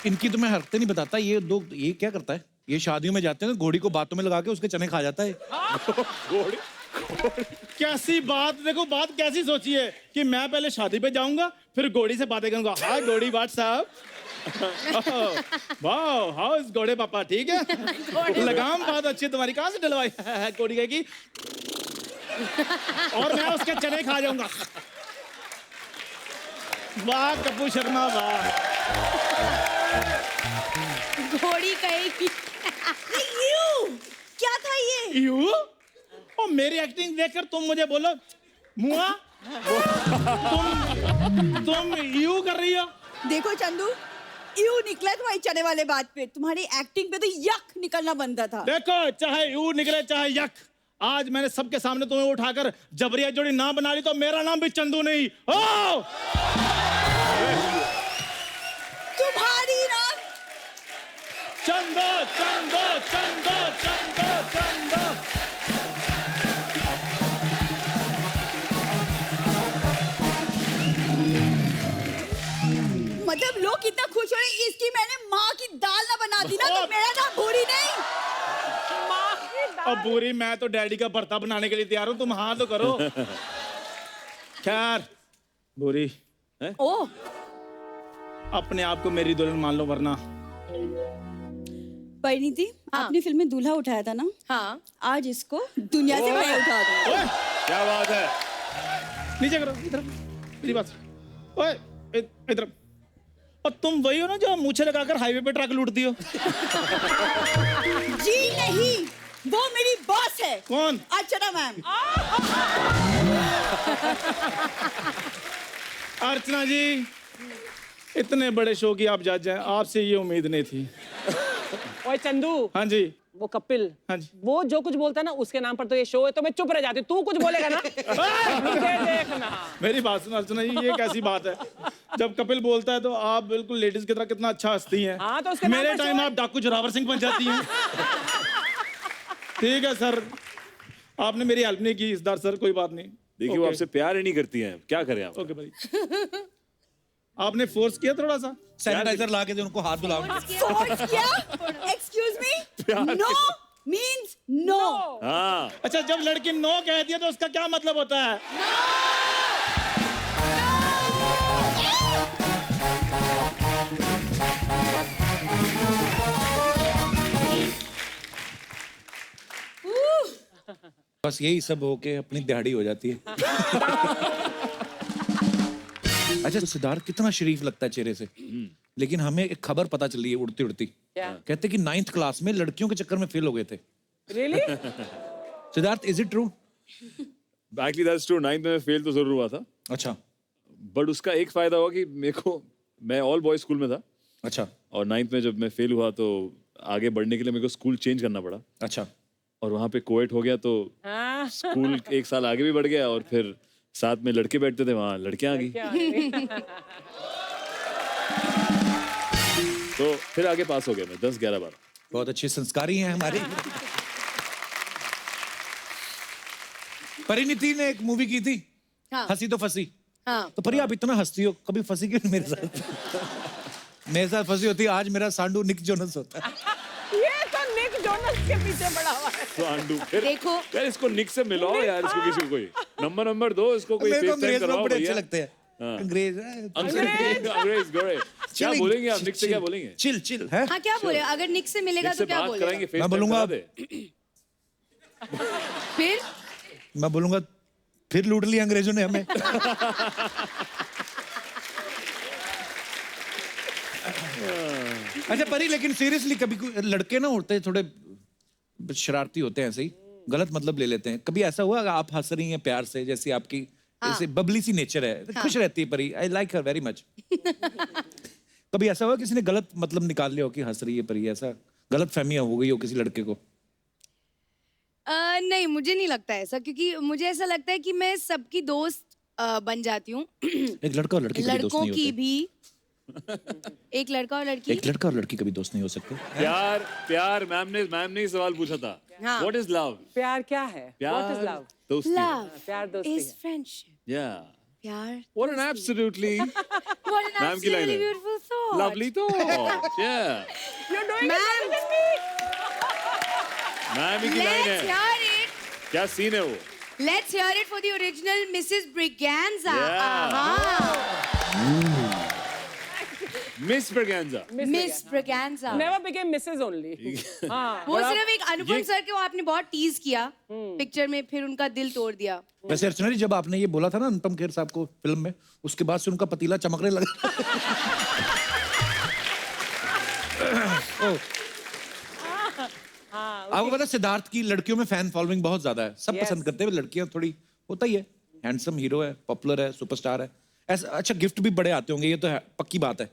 इनकी तो मैं हरकतें नहीं बताता। ये क्या करता है? ये शादियों में जाते हैं, घोड़ी को बातों में लगा के उसके चने खा जाता है। घोड़ी कैसी बात, देखो बात कैसी सोची है कि मैं पहले शादी पे जाऊंगा फिर घोड़ी से बातें करूंगा। हाय घोड़ी बाट साहब, वाह हाउ इज घोड़े पापा, ठीक है लगाम बहुत अच्छी है तुम्हारी, कहाँ से डलवाई? घोड़ी कहेगी और मैं उसके चने खा जाऊंगा। वाह कपूर शर्मा वाह। घोड़ी कहेगी। क्या था ये? यू और मेरी एक्टिंग देखकर तुम मुझे बोलो मुआ, तुम यू कर रही हो। देखो चंदू, यू निकला तुम्हारी चने वाले बात पे, तुम्हारी एक्टिंग पे तो यक निकलना बनता था। देखो चाहे यू निकले चाहे यक, आज मैंने सबके सामने तुम्हें उठाकर जबरिया जोड़ी ना बना ली तो मेरा नाम भी चंदू नहीं। ओ तुम्हारी नाम चंदो चंदो चंदो चंदो चंदो। मतलब लोग कितना खुश हो रहे हैं, इसकी मैंने माँ की दाल ना बना दी ना तो मेरा नाम भूरी नहीं। अब बुरी मैं तो डैडी का भरता बनाने के लिए तैयार हूँ, तुम हाँ तो करो। खैर बुरी ओ अपने आप को मेरी दुल्हन मान लो, वरना परिणीति, आपने फिल्म में दूल्हा उठाया था ना? हाँ। आज इसको दुनिया से मैं उठा दूंगा। ओए, क्या बात है? नीचे करो, इधर मेरी बात सुनो। ओए इधर। और तुम वही हो ना जो मूछे लगाकर हाईवे पे ट्रक लूटती हो? जी नहीं, वो मेरी बॉस है। कौन? अर्चना मैम। अर्चना जी, इतने बड़े शो की आप जज हैं, आपसे ये उम्मीद नहीं थी। ओए चंदू, हाँ जी, वो कपिल, हाँ जी। वो जो कुछ बोलता है ना उसके नाम पर तो ये शो है, तो मैं चुप रह जाती हूँ। तू कुछ बोलेगा ना मुझे देखना। मेरी बात सुनो अर्चना जी, ये कैसी बात है? जब कपिल बोलता है तो आप बिल्कुल लेडीज की तरह कितना अच्छा हंसती हैं। हाँ, तो उसके नाम मेरे पर टाइम शो है। आप डाकू जोरावर सिंह बन जाती हैं। ठीक है सर, आपने मेरी हेल्प नहीं की सिद्धार्थ सर, कोई बात नहीं। देखिए वो आपसे प्यार ही नहीं करती हैं, क्या करें आप? ओके भाई, आपने फोर्स किया थोड़ा सा। सैनिटाइजर ला के दे, उनको हाथ धुलाओ। फोर्स किया? Excuse me, no means no. हाँ अच्छा, जब लड़की नो कहती है तो उसका क्या मतलब होता है? बस यही सब होके अपनी दिहाड़ी हो जाती है। अच्छा तो सिद्धार्थ कितना शरीफ लगता है चेहरे से, लेकिन हमें एक खबर पता चली है उड़ती उड़ती। कहते कि 9th क्लास में लड़कियों के चक्कर में फेल हो गए थे। Really? Siddharth, is it true? Actually that's true. 9th में फेल तो जरूर हुआ था, अच्छा बट उसका एक फायदा हुआ कि मेरे को, मैं ऑल बॉयज स्कूल में था अच्छा और 9th में जब मैं फेल हुआ तो आगे बढ़ने के लिए मेरे को स्कूल चेंज करना पड़ा अच्छा और वहाँ पे कोएट हो गया तो स्कूल एक साल आगे भी बढ़ गया और फिर साथ में लड़के बैठते थे, वहाँ लड़कियां आ गई तो फिर आगे पास हो गया मैं 10, 11 बार। बहुत अच्छी संस्कारी हैं हमारी। परिणीति ने एक मूवी की थी हाँ। हंसी तो फंसी। हाँ। तो परी आप इतना हंसती हो, कभी फंसी क्यों नहीं मेरे साथ? मेरे साथ फंसी होती है। आज मेरा सांडू निक जोनस होता है। ये तो निक जोनस के पीछे पड़ा हुआ है। सांडू फिर देखो यार इसको निक से मिलाओ यार, इसको किसी को कोई नंबर दो, इसको कोई मेरे को FaceTime अंग्रेज करवाओ लोग बड़े अच्छे भैया। लगते हैं। अंग्रेज अंग्रेज क्या Chilling, बोलेंगे आप? निक से क्या बोलेंगे? चिल है। हाँ क्या बोले, अगर निक से मिलेगा निक तो से क्या बात बोलेगा? कराएंगे, मैं FaceTime बोलूंगा करा दे। फिर मैं बोलूंगा फिर लूट लिया अंग्रेजों ने हमें। अच्छा परी, लेकिन सीरियसली कभी कोई लड़के ना होते हैं थोड़े शरारती होते हैं, ऐसे ही गलत मतलब ले लेते हैं। कभी ऐसा हुआ आप हंस रही हैं प्यार से, जैसे आपकी ऐसे बबली सी नेचर है, खुश रहती है परी, I like her very much. कभी ऐसा हुआ किसी ने गलत मतलब निकाल लिया हो कि हंस रही है परी, ऐसा गलत फहमियां हो गई हो किसी लड़के को? नहीं, मुझे नहीं लगता ऐसा, क्योंकि मुझे ऐसा लगता है कि मैं सबकी दोस्त बन जाती हूँ। एक लड़का और लड़की कभी दोस्त लड़कों नहीं की होते। भी एक लड़का और लड़की। एक लड़का और लड़की कभी दोस्त नहीं हो सकते। प्यार मैम ने सवाल पूछा था। हाँ। What is love? प्यार क्या है? What is प्यार love? दोस्ती। प्यार Love दोस्ती is है। friendship. Yeah. प्यार। What an absolutely What an ma'am की लाइन absolutely है। beautiful thought. lovely thought. Yeah. You're doing it Ma'am. better than me. Ma'am की लाइन Let's है। hear it. क्या सीन है वो? Let's hear it for the original Mrs. Briganza. Yeah. Uh-huh. Miss Briganza. Miss Briganza. Never became Mrs. only. हाँ। वो सिर्फ एक अनुपम ये- सर के वो आपने बहुत टीज किया पिक्चर में, फिर उनका दिल तोड़ दिया। वैसे अर्चना जी, जब आपने ये बोला था ना अनुपम खेर साहब को फिल्म में, उसके बाद से उनका पतीला चमकने लगा। आपको पता है सिद्धार्थ की लड़कियों में फैन फॉलोइंग बहुत ज्यादा है, सब पसंद करते हैं। लड़कियां थोड़ी होता ही है, हैंडसम हीरो है, पॉपुलर है, सुपरस्टार है, ऐसा। अच्छा गिफ्ट भी बड़े आते होंगे, ये तो है, पक्की बात है।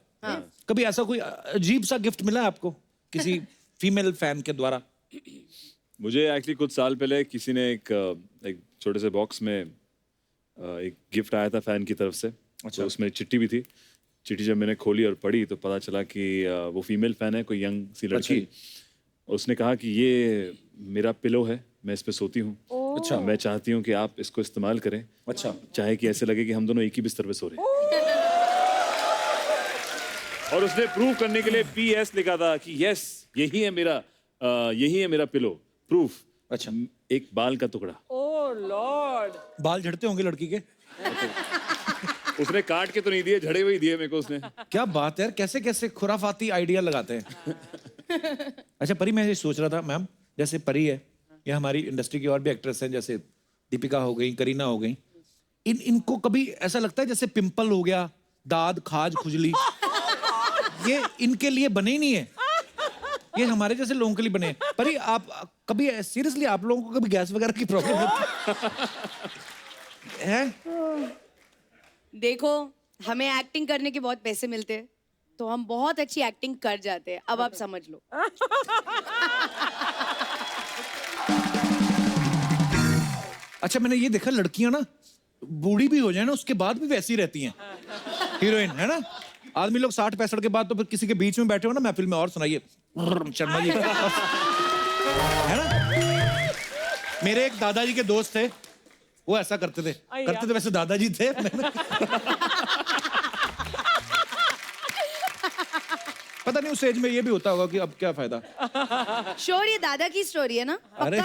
कभी ऐसा कोई अजीब सा गिफ्ट मिला है आपको किसी फीमेल फैन के द्वारा? मुझे एक्चुअली कुछ साल पहले किसी ने एक छोटे से बॉक्स में एक गिफ्ट आया था फैन की तरफ से। तो उसमें चिट्ठी भी थी। चिट्ठी जब मैंने खोली और पढ़ी तो पता चला कि वो फीमेल फैन है, कोई यंग सी लड़की। उसने कहा कि ये मेरा पिलो है, मैं इस पे सोती हूँ। अच्छा, मैं चाहती हूँ कि आप इसको इस्तेमाल करें। अच्छा, चाहे कि ऐसे लगे कि हम दोनों एक ही बिस्तर पे सो रहे हैं। और उसने प्रूव करने के लिए PS लिखा था कि यस यही है मेरा पिलो, प्रूफ। अच्छा, एक बाल का टुकड़ा। Oh Lord. बाल झड़ते होंगे लड़की के? उसने काट के तो नहीं दिए, झड़े हुए ही दिए मेरे को उसने। क्या बात है यार, कैसे कैसे खुराफाती आइडिया लगाते हैं। अच्छा परी, मैं ये सोच रहा था मैम, जैसे परी है या हमारी इंडस्ट्री की और भी एक्ट्रेस हैं, जैसे दीपिका हो गई, करीना हो गई, इनको कभी ऐसा लगता है जैसे पिंपल हो गया, दाद, खाज, खुजली, ये इनके लिए बने ही नहीं है, ये हमारे जैसे लोगों के लिए बने हैं। परी, आप कभी सीरियसली आप लोगों को कभी गैस वगैरह की प्रॉब्लम होती है? देखो, हमें एक्टिंग करने के बहुत पैसे मिलते हैं, तो हम बहुत अच्छी एक्टिंग कर जाते हैं। अब आप समझ लो। अच्छा, मैंने ये देखा लड़कियां ना बूढ़ी भी हो जाए ना, उसके बाद भी वैसी रहती हैं, हीरोइन, है ना। आदमी लोग 60-65 के बाद तो फिर किसी के बीच में बैठे हो ना महफिल में, और सुनाइए शर्मा जी, है ना। मेरे एक दादाजी के दोस्त थे, वो ऐसा करते थे वैसे दादाजी थे। पता नहीं उस एज में ये भी होता होगा कि अब क्या फायदा। श्योर, ये दादा की स्टोरी है ना? अरे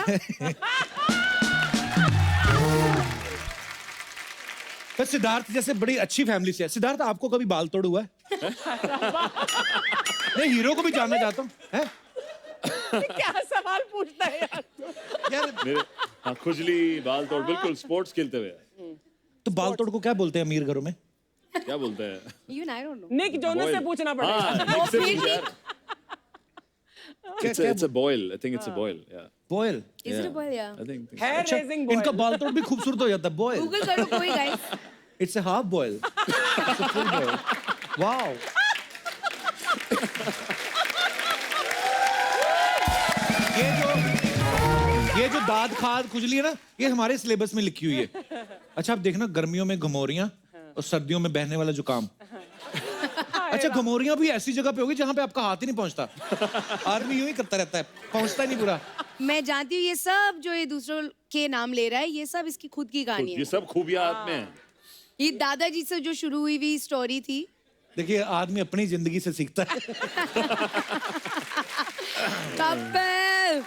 तो सिद्धार्थ जैसे बड़ी अच्छी फैमिली से है। सिद्धार्थ, आपको कभी बाल तोड़ हुआ है? मैं हीरो को भी जानना चाहता हूँ, हैं? क्या सवाल पूछता है यार? मेरे खुजली, बाल तोड़, बिल्कुल स्पोर्ट्स खेलते हुए। तो बाल तोड़ को क्या बोलते हैं अमीर घरों में? क्या बोलते हैं? I don't know. Nick Jonas से पूछना पड़ेगा। निक से पूछ यार। It's a boil. I think it's a boil. Yeah. Boil. Is it a boy? Yeah. I think. Hair raising boy. इनका बाल तोड़ भी खूबसूरत हो जाता है, बॉय। Google करो कोई guys. It's a half boil. It's a full boil. Wow. ये जो दाद खाद खुजली है ना, ये हमारे सिलेबस में लिखी हुई है। अच्छा आप देखना, गर्मियों में घमौरियां और सर्दियों में बहने वाला जुकाम। अच्छा घमौरियां भी ऐसी जगह पे होगी जहां पे आपका हाथ ही नहीं पहुंचता। आदमी यूं ही करता रहता है, पहुंचता ही नहीं पूरा। मैं जानती हूँ ये सब जो ये दूसरों के नाम ले रहा है, ये सब इसकी खुद की कहानी ये है। सब खूबियां आप में हैं। ये दादाजी से जो शुरू हुई हुई स्टोरी थी। देखिए आदमी अपनी जिंदगी से सीखता है। कपिल।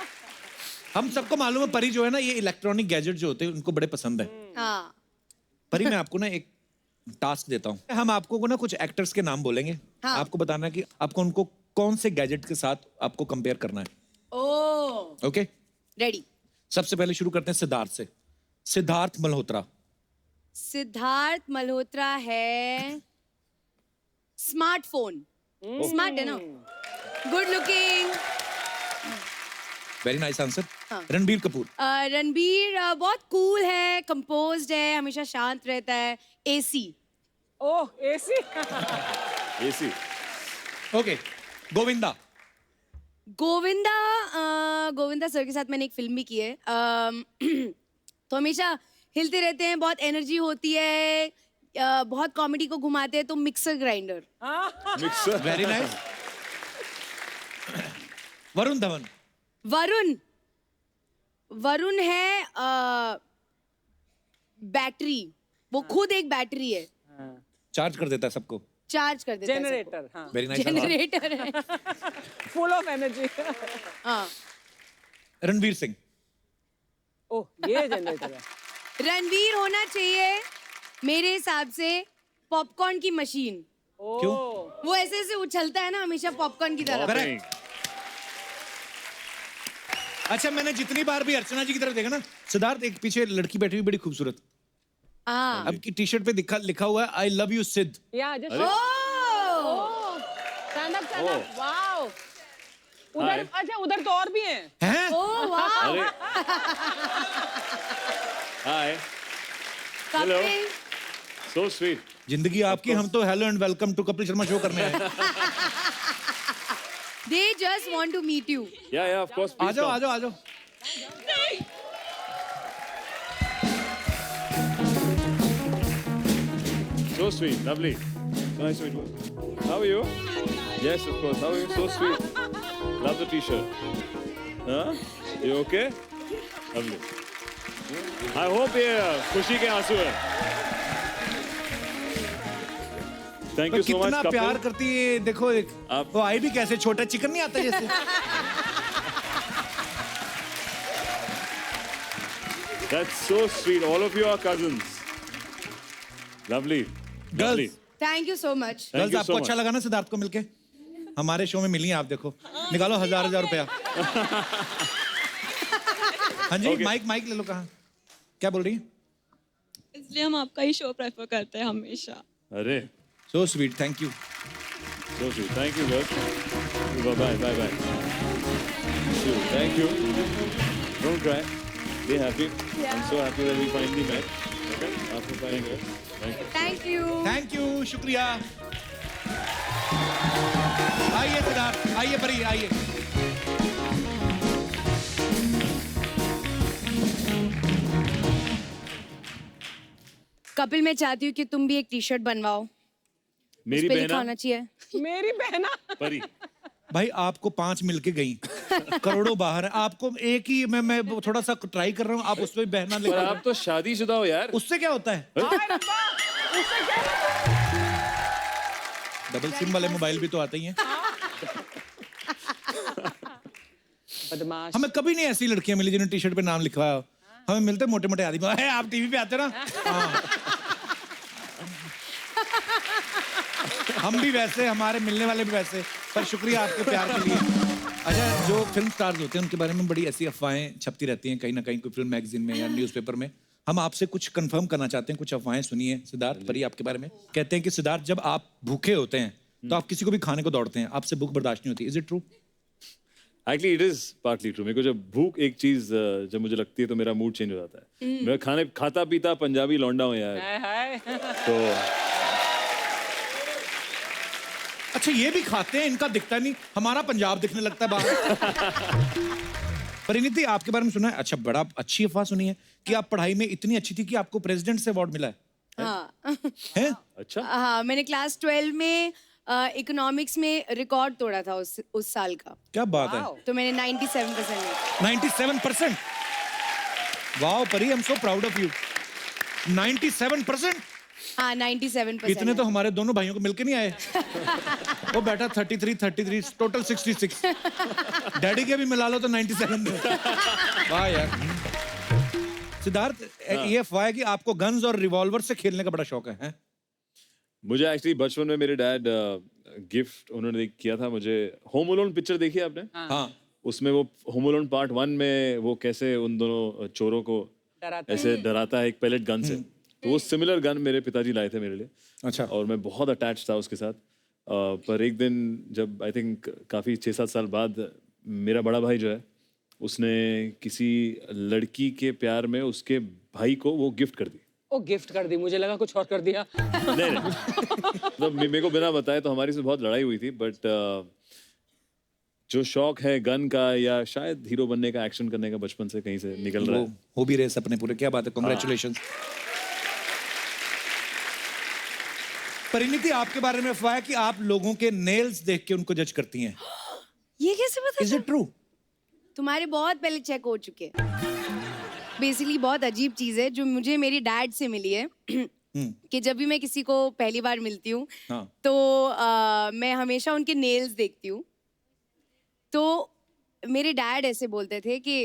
हम सबको मालूम है परी जो है ना, ये इलेक्ट्रॉनिक गैजेट जो होते हैं उनको बड़े पसंद है। हाँ। परी मैं आपको ना एक टास्क देता हूँ। हम आपको को ना कुछ एक्टर्स के नाम बोलेंगे। हाँ। आपको बताना है कि आपको उनको कौन से गैजेट के साथ आपको कंपेयर करना है। ओ। Okay ready. सबसे पहले शुरू करते हैं सिद्धार्थ से। सिद्धार्थ मल्होत्रा। सिद्धार्थ मल्होत्रा है स्मार्टफोन। स्मार्ट है ना, good looking. Very nice answer. हाँ। रणबीर कपूर। रणबीर बहुत कूल है, कंपोज्ड है, हमेशा शांत रहता है। AC. Oh AC. AC. Okay Govinda. Govinda sir के साथ मैंने एक फिल्म भी की है। तो हमेशा हिलते रहते हैं, बहुत एनर्जी होती है, बहुत कॉमेडी को घुमाते हैं। तो mixer grinder. Mixer. Very nice. Varun Dhawan. Varun है बैटरी। वो खुद एक बैटरी है। चार्ज कर देता है सबको। चार्ज कर देता है सबको। जनरेटर। हाँ। Very nice. जनरेटर है। Full of energy. हाँ। रणवीर सिंह। ओह ये जनरेटर है। रणवीर होना चाहिए मेरे हिसाब से पॉपकॉर्न की मशीन। क्यों? वो ऐसे ऐसे उछलता है ना हमेशा पॉपकॉर्न की तरह। करेक्ट। अच्छा मैंने जितनी बार भी अर्चना जी की तरफ देखा ना, सिद्धार्थ एक पीछे लड़की बैठी हुई बड़ी खूबसूरत। हाँ। अब की टी शर्ट पे लिखा हुआ है आई लव यू सिद्ध। या जस्ट स्टैंड अप। वाओ। उधर अच्छा उधर तो और भी हैं। हैं? ओह वाह। अरे hi hello Kapil. So sweet. जिंदगी आपकी, हम तो hello and welcome to Kapil Sharma show करने आए। They just want to meet you. Yeah of course आ जाओ आ जाओ आ जाओ। So sweet, lovely. Nice to meet you. How are you? Yes, of course. How are you? So sweet. Love the t-shirt. Huh? You okay? Lovely. I hope ये खुशी के आंसू है. Thank you so much, कितना Kapil. प्यार करती है, देखो एक वो आई भी कैसे, छोटा चिकन नहीं आता जैसे। That's so sweet. All of you are cousins. Lovely. Lovely. Thank you so much. Thank girls you आपको so अच्छा much. लगा ना सिद्धार्थ को मिलके? हमारे शो में मिली हैं आप, देखो निकालो 1000 रुपया। हाँ जी Okay. माइक ले लो। कहाँ क्या बोल रही है? इसलिए हम आपका ही शो प्रेफर करते हैं हमेशा। अरे So sweet, thank you. so sweet. Thank you, girls. Bye bye. Thank you. Don't cry. Be happy. I'm so happy that we finally met. Okay. After 5 years. Thank you. Thank you. Thank you, शुक्रिया। आइए सिद्धार्थ, आइए परी, आइए। कपिल मैं चाहती हूँ कि तुम भी एक टी शर्ट बनवाओ। मेरी उस पे लिखा बहना होना चाहिए। मेरी बहना। परी। भाई आपको 5 मिलके गई, करोड़ों बाहर है, आपको एक ही मैं थोड़ा सा ट्राई कर रहा हूँ, आप उसमें बहना पर लेकर। आप तो शादीशुदा हो यार। उससे क्या होता है? डबल सिम वाले मोबाइल भी तो आते ही हैं। बदमाश। हमें कभी नहीं ऐसी लड़कियां मिली जिन्होंने टी शर्ट पे नाम लिखवाया हो। हमें मिलते मोटे मोटे आदमी। है आप टीवी पे आते ना। हाँ। हम भी वैसे, हमारे मिलने वाले भी वैसे। पर शुक्रिया आपके प्यार के लिए। अच्छा जो फिल्म स्टार्स होते हैं उनके बारे में बड़ी ऐसी अफवाहें छपती रहती हैं कहीं ना कहीं, कोई फिल्म मैगजीन में या न्यूज़पेपर में। हम आपसे कुछ कंफर्म करना चाहते हैं, कुछ अफवाहें सुनी है सिद्धार्थ परी आपके बारे में। कहते हैं कि सिद्धार्थ जब आप भूखे होते हैं तो आप किसी को भी खाने को दौड़ते हैं, आपसे भूख बर्दाश्त नहीं होती। Is it true? Actually it is partly true. मेरे को जब भूख एक चीज जब मुझे लगती है तो मेरा मूड चेंज हो जाता है। मैं खाने खाता पीता पंजाबी लौंडा हूँ यार। हाय तो अच्छा ये भी खाते हैं, इनका दिखता नहीं, हमारा पंजाब दिखने लगता है बाहर। परिणीति आपके बारे में सुना है, अच्छा बड़ा अच्छी अफवाह सुनी है कि आप पढ़ाई में इतनी अच्छी थी कि आपको प्रेसिडेंट से अवार्ड मिला है। हाँ है? अच्छा हाँ, मैंने क्लास 12 में इकोनॉमिक्स में रिकॉर्ड तोड़ा था उस साल का। क्या बात है। तो मैंने 97% लिया। 97%। वाओ परी, I am so proud of you. 97%। हाँ 97%। इतने तो हमारे दोनों भाइयों को मिलके नहीं आए। वो बेटा 33 टोटल 66। डैडी के भी मिला लो तो 97 में। वाह यार। सिद्धार्थ, ये अफवाह है कि आपको गन्स और रिवॉल्वर से खेलने का बड़ा शौक है? मुझे एक्चुअली बचपन में मेरे डैड गिफ्ट उन्होंने किया था मुझे। होम अलोन पिक्चर देखी है आपने? हाँ। उसमें वो होम अलोन पार्ट 1 में वो कैसे उन दोनों चोरों को ऐसे डराता है एक पैलेट गन से, तो वो सिमिलर गन मेरे पिताजी लाए थे मेरे लिए। अच्छा। और मैं बहुत अटैच था उसके साथ। पर एक दिन जब आई थिंक काफ़ी 6-7 साल बाद मेरा बड़ा भाई जो है उसने किसी लड़की के प्यार में उसके भाई को वो गिफ्ट कर दी। ओ गिफ्ट कर दी, मुझे लगा कुछ और कर दिया। नहीं तो मेरे को बिना बताए तो हमारी से बहुत लड़ाई हुई थी। बट जो शौक है गन का या शायद हीरो बनने का, एक्शन करने का बचपन से कहीं से निकल रहा है। हो भी रहे सपने पूरे, क्या बात है, कांग्रेचुलेशंस। परिणीति आपके बारे में अफवाह है कि आप लोगों के नेल्स देख के उनको जज करती हैं। ये कैसे पता? Is it true? तुम्हारे बहुत पहले चेक हो चुके। बेसिकली बहुत अजीब चीज है जो मुझे मेरी डैड से मिली है कि जब भी मैं किसी को पहली बार मिलती हूँ तो मैं हमेशा उनके नेल्स देखती हूँ। तो मेरे डैड ऐसे बोलते थे कि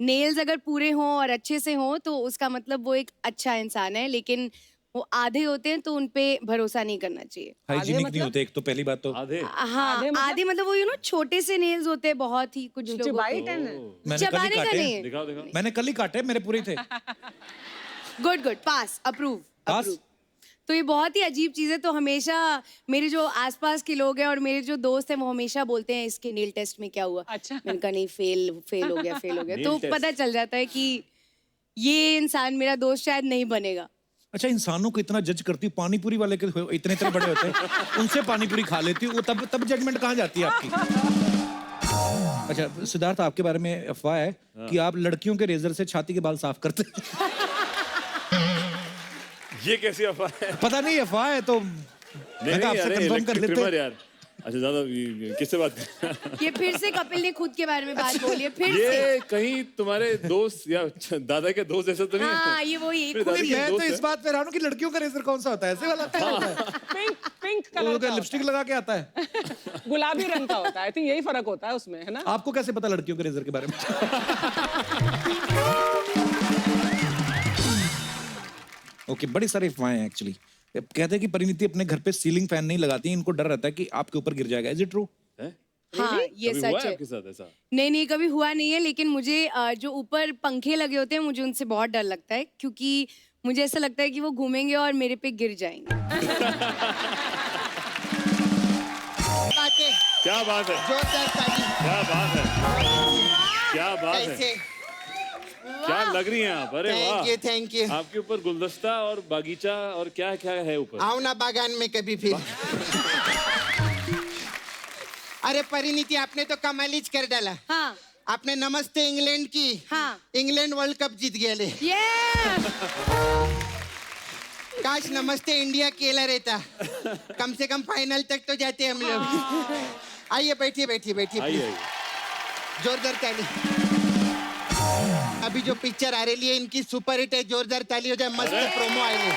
नेल्स अगर पूरे हों और अच्छे से हों तो उसका मतलब वो एक अच्छा इंसान है, लेकिन वो आधे होते हैं तो उनपे भरोसा नहीं करना चाहिए। हाइजीनिक नहीं होते एक तो, पहली बात तो। आधे? हाँ आधे मतलब वो छोटे से नेल्स होते हैं बहुत ही कुछ लोगों मैंने कल ही चबाने का काटे। नहीं है। दिखाओ दिखाओ। मैंने कल ही काटे, मेरे पूरे थे। Good pass, approve. पास? तो ये बहुत ही अजीब चीज है। तो हमेशा मेरे जो आसपास के लोग हैं और मेरे जो दोस्त हैं वो हमेशा बोलते हैं इसके नील टेस्ट में क्या हुआ। अच्छा। मैंने कहा नहीं, फेल हो गया। नील तो टेस्ट। पता चल जाता है कि ये इंसान मेरा दोस्त शायद नहीं बनेगा। अच्छा, इंसानों को इतना जज करती हूँ, पानी पूरी वाले के इतने बड़े होते हैं, उनसे पानी पूरी खा लेती हूँ, तब जजमेंट कहाँ जाती है आपकी? अच्छा सिद्धार्थ, आपके बारे में अफवाह है कि आप लड़कियों के रेजर से छाती के बाल साफ करते हैं। ये कैसी अफवाह है? पता नहीं अफवाह है तो नहीं आपसे अरे कंफर्म कर इलेक्ट्रिक लेते ट्रिमर हैं। यार। अच्छा ज्यादा किससे बात कर? ये फिर से कपिल ने खुद के बारे में बात बोली है फिर ये से। कहीं तुम्हारे दोस्त या दादा के दोस्त जैसा तो नहीं है? हाँ ये वही फिर खुद दादी ही के मैं दोस्त तो है? इस बात पे हैरान हूँ कि लड़कियों का रेजर कौन सा होता है, ऐसे वाला क्या होता है? पिंक वो कलर का लिपस्टिक लगा के आता है। गुलाबी रंग का होता है। आई थिंक यही फर्क होता है उसमें, है ना? आपको कैसे पता लड़कियों के रेजर के बारे में? ओके, बड़ी सारी अफवाहें हैं एक्चुअली। कहते हैं कि परिणीति अपने घर पे सीलिंग फैन नहीं लगाती, इनको डर रहता है कि आपके ऊपर गिर जाएगा। Is it true? हाँ ये कभी हुआ सच है है। आपके साथ ऐसा? नहीं कभी हुआ नहीं है, लेकिन मुझे जो ऊपर पंखे लगे होते हैं मुझे उनसे बहुत डर लगता है, क्योंकि मुझे ऐसा लगता है कि वो घूमेंगे और मेरे पे गिर जाएंगे। क्या बात है, जोरदार ताली। क्या बात है, क्या बात है, कैसे? क्या लग रही हैं आप? अरे वाह, थैंक यू। आपके ऊपर गुलदस्ता और बागीचा और क्या क्या है ऊपर? आओ ना बागान में कभी फिर। अरे परिणीति, आपने तो कमालीच कर डाला। हाँ आपने नमस्ते इंग्लैंड की। हाँ इंग्लैंड वर्ल्ड कप जीत गया ले। काश नमस्ते इंडिया केला रहता, कम से कम फाइनल तक तो जाते हम लोग। आइए बैठिए बैठिए बैठिए आइए please। आइए। जोरदार ताली। अभी जो पिक्चर आ रही है इनकी सुपर हिट है, जोरदार ताली हो जाए। मस्त प्रोमो आएगी।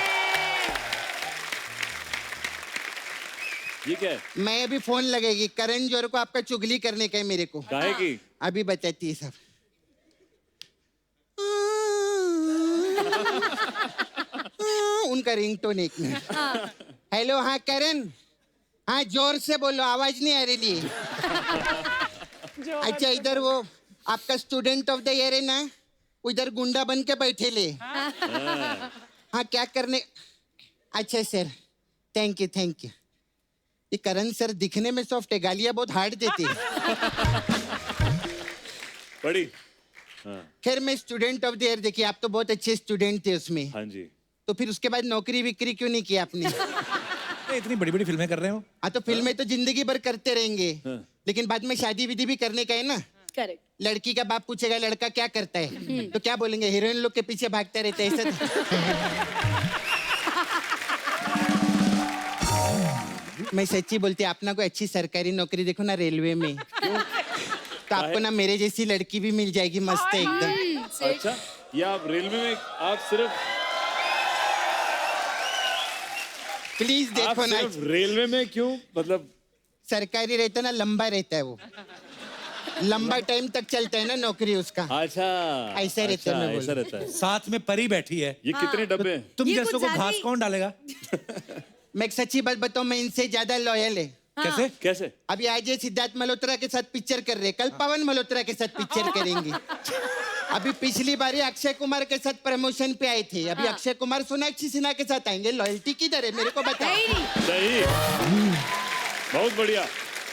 ये क्या है? मैं अभी फोन लगेगी, करण जोहर को आपका चुगली करने का है मेरे को। काहे की? अभी बताती है सब। उनका रिंगटोन एक मिनट। हेलो, हाँ करण, हाँ जोर से बोलो, आवाज नहीं आ रही है। अच्छा, इधर वो आपका स्टूडेंट ऑफ द ईयर है ना, उधर गुंडा बन के बैठे ले। हाँ क्या करने? अच्छा sir, thank you thank you. ये करण सर दिखने में सॉफ्ट है, गालियां बहुत हार्ड देते हैं। पढ़ी हाँ खैर मैं स्टूडेंट ऑफ द ईयर, देखिए आप तो बहुत अच्छे स्टूडेंट थे उसमें, हाँ जी तो फिर उसके बाद नौकरी विक्री क्यों नहीं की आपने? इतनी बड़ी बड़ी फिल्में कर रहे हो। हाँ तो फिल्में तो जिंदगी भर करते रहेंगे, हाँ। लेकिन बाद में शादी विधि भी करने का है ना। करेक्ट। लड़की का बाप पूछेगा लड़का क्या करता है, तो क्या बोलेंगे? हीरोइन लोग के पीछे भागता रहता है, ऐसा। मैं सच्ची बोलती, आप ना कोई अच्छी सरकारी नौकरी देखो ना रेलवे में, तो आपको ना मेरे जैसी लड़की भी मिल जाएगी मस्त एकदम। अच्छा ये आप रेलवे में आप सिर्फ प्लीज देखो ना, रेलवे में क्यों, मतलब सरकारी रहता ना लंबा रहता है वो, लंबा टाइम तक चलता है ना नौकरी उसका। अच्छा ऐसा रहता है, मैं बोल ऐसा रहा हूँ। रहता है। साथ में परी बैठी है। ये कितने डब्बे हैं? तुम ये जैसों कुछ को ज्यादा घास ही- कौन डालेगा? मैं एक सच्ची बात बताऊं, मैं इनसे ज्यादा लॉयल है। कैसे? कैसे? अभी आज ये सिद्धार्थ मल्होत्रा के साथ पिक्चर कर रहे हैं, कल पवन मल्होत्रा के साथ पिक्चर करेंगे। अभी पिछली बार अक्षय कुमार के साथ प्रमोशन पे आए थे, अभी अक्षय कुमार सोनाक्षी सिन्हा के साथ आएंगे। लॉयल्टी किधर है मेरे को बताओ। सही बहुत बढ़िया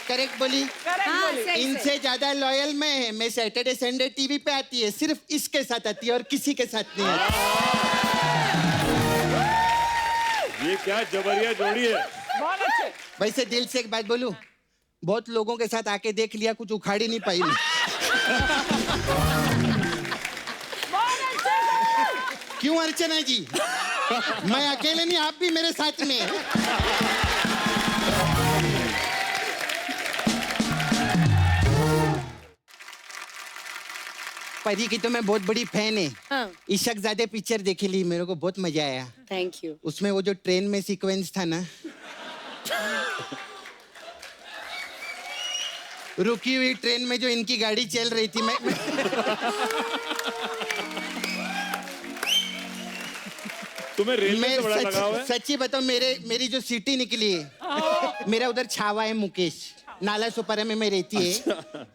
करेक्ट बोली। हाँ, सही, इनसे ज्यादा लॉयल मैं सैटरडे संडे टीवी पे आती है, सिर्फ इसके साथ आती है और किसी के साथ नहीं आती। ये क्या जबरिया जोड़ी है। बहुत अच्छे। वैसे दिल से एक बात बोलूं, बहुत लोगों के साथ आके देख लिया, कुछ उखाड़ ही नहीं पाई मैं। क्यों अर्चना जी? मैं अकेले नहीं, आप भी मेरे साथ में हैं। परी की तो मैं बहुत बड़ी फैन है। हाँ। इशक ज़ादे पिक्चर देखी ली, मेरे को बहुत मजा आया। Thank you. उसमें वो जो ट्रेन में सीक्वेंस था ना, रुकी हुई ट्रेन में जो इनकी गाड़ी चल रही थी, मैं तुम्हें रेलवे से बड़ा लगाव है? सच्ची बताओ, मेरी जो सीटी निकली है, मेरा उधर छावा है मुकेश, नाला सुपारा में मैं रहती है।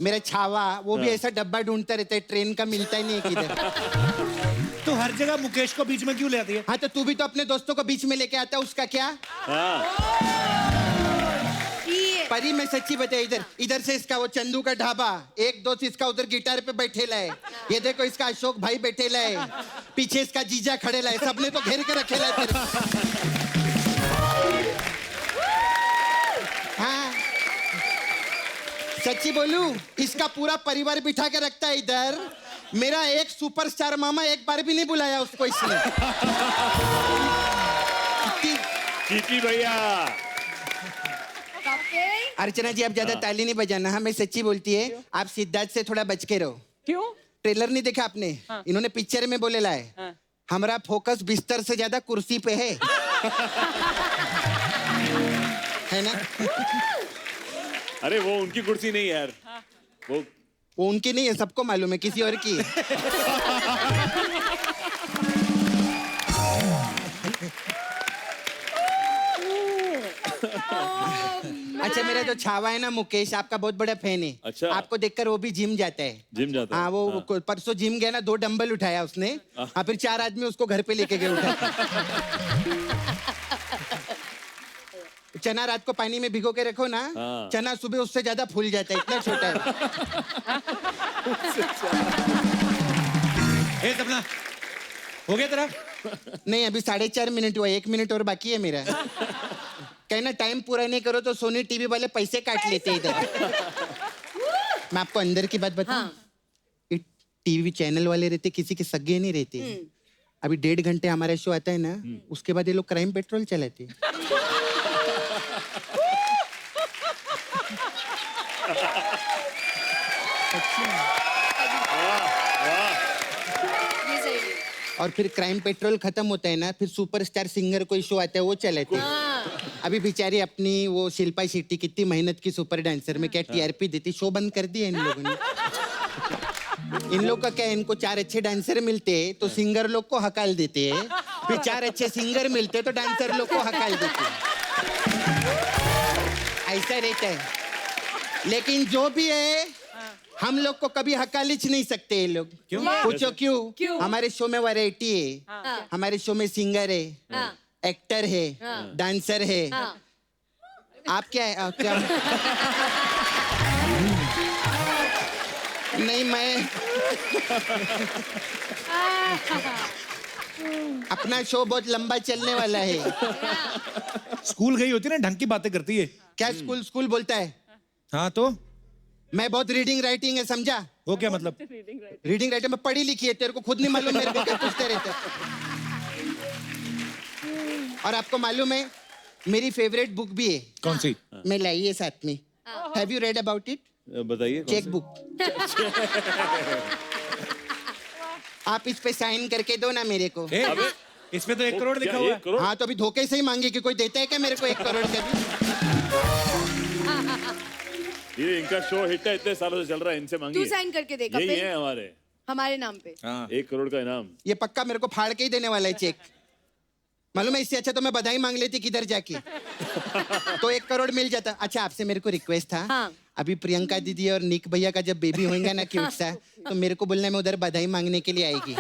मेरा छावा वो भी ऐसा डब्बा ढूंढता रहता है, ट्रेन का मिलता ही नहीं है किधर। तो हर जगह मुकेश को बीच में क्यों ले आती है? हाँ तो तू भी तो अपने दोस्तों को बीच में लेके आता है, उसका क्या? परी मैं सच्ची बताया, इधर से इसका वो चंदू का ढाबा, एक दोस्त इसका उधर गिटार पे बैठेला है, ये देखो इसका अशोक भाई बैठेला है, पीछे इसका जीजा खड़ेला है, सबने तो घेर के रखेला है तेरे। हाँ सच्ची बोलूं, इसका पूरा परिवार बिठा के रखता है इधर। मेरा एक सुपरस्टार मामा एक बार भी नहीं बुलाया उसको इसने। चीटी भैया। अर्चना जी आप ज्यादा ताली नहीं बजाना, हाँ मैं सच्ची बोलती है, आप सिद्धार्थ से थोड़ा बच के रहो। क्यों? ट्रेलर नहीं देखा आपने? हाँ। इन्होंने पिक्चर में बोलेला है, हाँ। हमारा फोकस बिस्तर से ज्यादा कुर्सी पे है। है ना? अरे वो उनकी कुर्सी नहीं है यार, वो उनकी नहीं है, सबको मालूम है, किसी और की है। अच्छा मेरा जो छावा है ना मुकेश, आपका बहुत बड़ा फैन है। अच्छा। आपको देखकर वो भी जिम जाता है। जिम जाता है? हाँ वो परसों जिम गया ना, 2 डंबल उठाया उसने। हाँ फिर 4 आदमी उसको घर पे लेके गए उठा। चना रात को पानी में भिगो के रखो ना, हाँ। चना सुबह उससे ज्यादा फूल जाता है, इतना छोटा है। हे सपना, हो गया तेरा? नहीं अभी 4.5 मिनट हुआ, 1 मिनट और बाकी है मेरा। कहना टाइम पूरा नहीं करो तो सोनी टीवी वाले पैसे काट लेते हैं इधर। मैं आपको अंदर की बात बताऊं, ये टीवी चैनल वाले रहते, किसी के सगे नहीं रहते। अभी 1.5 घंटे हमारा शो आता है ना, उसके बाद ये लोग क्राइम पेट्रोल चलाते हैं। और फिर क्राइम पेट्रोल खत्म होता है ना, फिर सुपरस्टार सिंगर कोई शो आता है वो चलाते हैं। अभी बेचारी अपनी वो शिल्पा शेट्टी कितनी मेहनत की सुपर डांसर में क्या टीआरपी देती, शो बंद कर दिया इन लोगों ने। इन लोग का क्या है, इनको 4 अच्छे डांसर मिलते हैं तो सिंगर लोग को हकाल देते हैं, फिर 4 अच्छे सिंगर मिलते हैं तो डांसर लोग को हकाल देते हैं। ऐसा रहता है। लेकिन जो भी है, हम लोग को कभी हकालिच नहीं सकते ये लोग। क्यों? पूछो क्यों? हमारे शो में वैरायटी है, हमारे शो में सिंगर है, एक्टर है, डांसर है। आप क्या है? क्या नहीं मैं अपना शो बहुत लंबा चलने वाला है। स्कूल गई होती ना, ढंग की बातें करती है। क्या स्कूल स्कूल बोलता है? हाँ तो मैं बहुत रीडिंग राइटिंग है, समझा? वो क्या मतलब? रीडिंग राइटिंग में पढ़ी लिखी है, तेरे को खुद नहीं मालूम, मेरे को क्या पूछते रहते? और आपको मालूम है मेरी फेवरेट बुक भी है। कौन सी? मैं लाई है साथ में। Have you read about it? बताइए। Cheque book. आप इस पे साइन करके दो ना मेरे को। इस पे तो 1 करोड़ लिखा हुआ है। हाँ तो अभी धोखे से ही मांगे कि कोई देता है क्या मेरे को 1 करोड़ का भी? ये इनका शो हिट है, इतने सालों से चल रहा है, इनसे मांगिए। तू साइन करके दे यही कपिल, है हमारे नाम पे। 1 करोड़ का इनाम। ये पक्का मेरे को फाड़ के ही देने वाला है चेक। मालूम है, इससे अच्छा तो मैं बधाई मांग लेती किधर जाके, तो 1 करोड़ मिल जाता। अच्छा आपसे मेरे को रिक्वेस्ट था, हाँ। अभी प्रियंका दीदी और निक भैया का जब बेबी होगा ना क्यूट सा, तो मेरे को बोलना मैं उधर बधाई मांगने के लिए आएगी।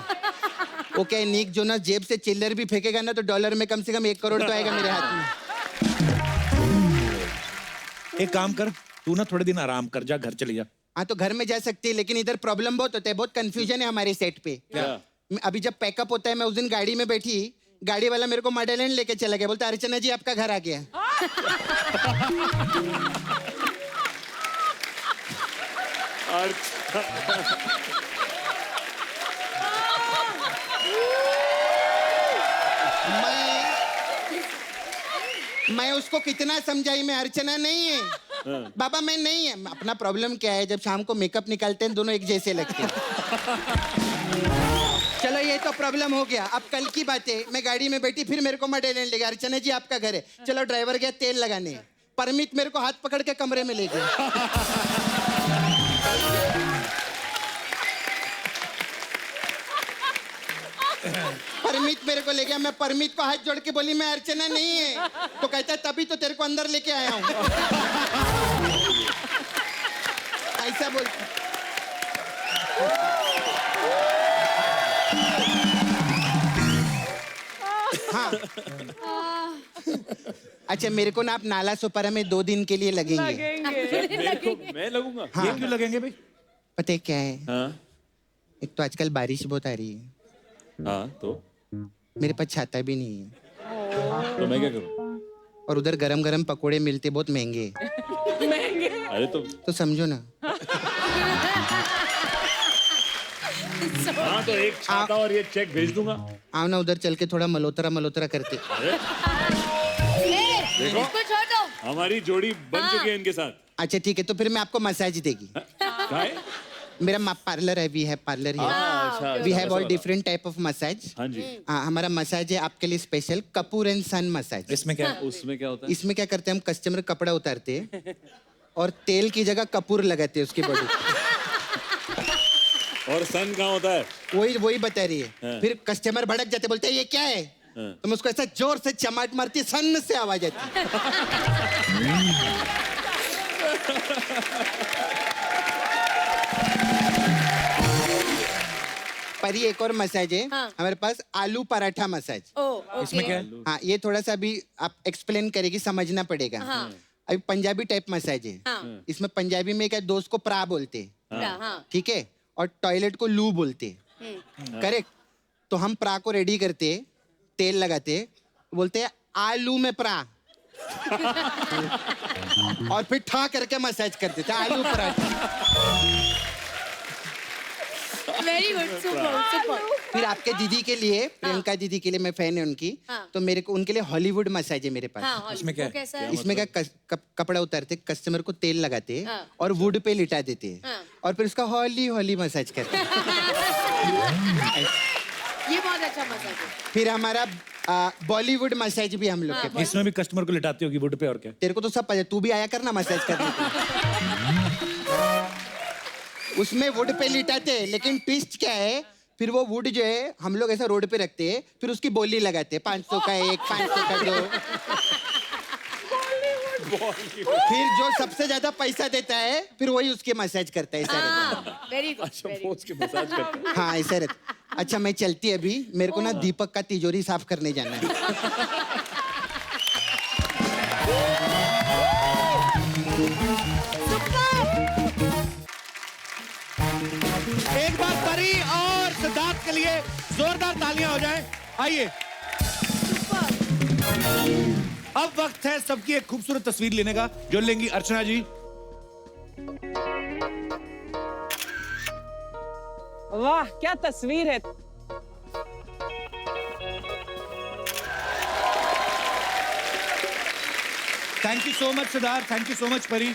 ओके निक जो ना जेब से चिल्लर भी फेंकेगा ना तो डॉलर में कम से कम 1 करोड़ तो आएगा मेरे हाथ में। एक काम कर, तू ना थोड़े दिन आराम कर, जा घर चली जा। हाँ तो घर में जा सकती है, लेकिन इधर प्रॉब्लम बहुत होता है, बहुत कंफ्यूजन है हमारे सेट पे। अभी जब पैकअप होता है, मैं उस दिन गाड़ी में बैठी, गाड़ी वाला मेरे को मॉडलैंड लेके चला गया, बोलता अर्चना जी आपका घर आ गया। मैं उसको कितना समझाई, मैं अर्चना नहीं है बाबा, मैं नहीं है। अपना प्रॉब्लम क्या है, जब शाम को मेकअप निकालते हैं दोनों एक जैसे लगते हैं। चलो ये तो प्रॉब्लम हो गया। अब कल की बात है, मैं गाड़ी में बैठी, फिर मेरे को मॉडलैंड ले गया, अर्चना जी आपका घर है। चलो ड्राइवर गया तेल लगाने, परमित मेरे को हाथ पकड़ के कमरे में ले गया। परमित मेरे को ले गया, मैं परमित को हाथ जोड़ के बोली मैं अर्चना नहीं है, तो कहता है तभी तो तेरे को अंदर लेके आया हूँ। ऐसा बोल। हाँ अच्छा मेरे को ना आप नाला सोपारा में 2 दिन के लिए लगेंगे। मैं लगूंगा? हाँ। ये क्यों लगेंगे भाई? पता है क्या है? हाँ। एक तो आजकल बारिश बहुत आ रही है। हाँ तो मेरे पास छाता भी नहीं है, तो मैं क्या करूं? और उधर गरम गरम पकोड़े मिलते बहुत महंगे। अरे तो समझो ना। हाँ तो एक छाता और ये चेक भेज दूंगा। आओ ना उधर चल के थोड़ा मलोतरा करते। देखो हमारी जोड़ी बन चुकी है इनके साथ। अच्छा ठीक है, तो फिर मैं आपको मसाज देगी। मेरा पार्लर है, वी हैव पार्लर है, we have all different type of massage. हाँ जी। हमारा मसाज है आपके लिए special, Kapoor and son massage. इसमें क्या? उसमें क्या होता है? इसमें क्या करते हैं हम, कस्टमर कपड़ा उतारते हैं और तेल की जगह कपूर लगाते हैं उसकी बॉडी। और सन कहाँ होता है? वही बता रही है। फिर कस्टमर भड़क जाते, बोलते हैं ये क्या है, तो मैं उसको ऐसा जोर से चमाट मारती, सन से आवाज आती। पर ये एक और मसाज है हमारे पास, आलू पराठा मसाज। इसमें क्या है? हाँ ये थोड़ा सा अभी आप एक्सप्लेन करेगी, समझना पड़ेगा। अभी पंजाबी टाइप मसाज है। इसमें पंजाबी में क्या, दोस्त को प्रा बोलते हैं, ठीक है, और टॉयलेट को लू बोलते हैं, करेक्ट। तो हम प्रा को रेडी करते, तेल लगाते, बोलते हैं आलू में प्रा, और फिर ठा करके मसाज करते थे आलू paratha. Very good, super super. फिर आपके दीदी के लिए, प्रियंका दीदी के लिए, मैं फैन है उनकी, तो मेरे को उनके लिए हॉलीवुड मसाज है मेरे पास। इसमें क्या है? इसमें क्या, कपड़ा उतारते, कस्टमर को तेल लगाते और वुड पे लिटा देते, और फिर उसका हॉली हॉली मसाज करते। ये बहुत अच्छा मसाज है। फिर हमारा बॉलीवुड मसाज भी हम लोग के पास। इसमें भी कस्टमर को लिटाती होगी वुड पे, और क्या? तेरे को तो सब पता है, तू भी आया करना मसाज करने। उसमें वुड पे लिटाते हैं, लेकिन ट्विस्ट क्या है, फिर वो वुड जो है हम लोग ऐसा रोड पे रखते हैं, फिर उसकी बोली लगाते हैं, 500 का 1, 500 का 2। फिर जो सबसे ज्यादा पैसा देता है, फिर वही उसके मसाज करता है। ऐसा वेरी गुड। मसाज करते हैं। हाँ ऐसा रहता। अच्छा मैं चलती अभी, मेरे को ना दीपक का तिजोरी साफ करने जाना है। एक बार परी और सिद्धार्थ के लिए जोरदार तालियां हो जाएं। आइए, अब वक्त है सबकी एक खूबसूरत तस्वीर लेने का, जो लेंगी अर्चना जी। वाह क्या तस्वीर है। Thank you so much Siddharth, thank you so much परी।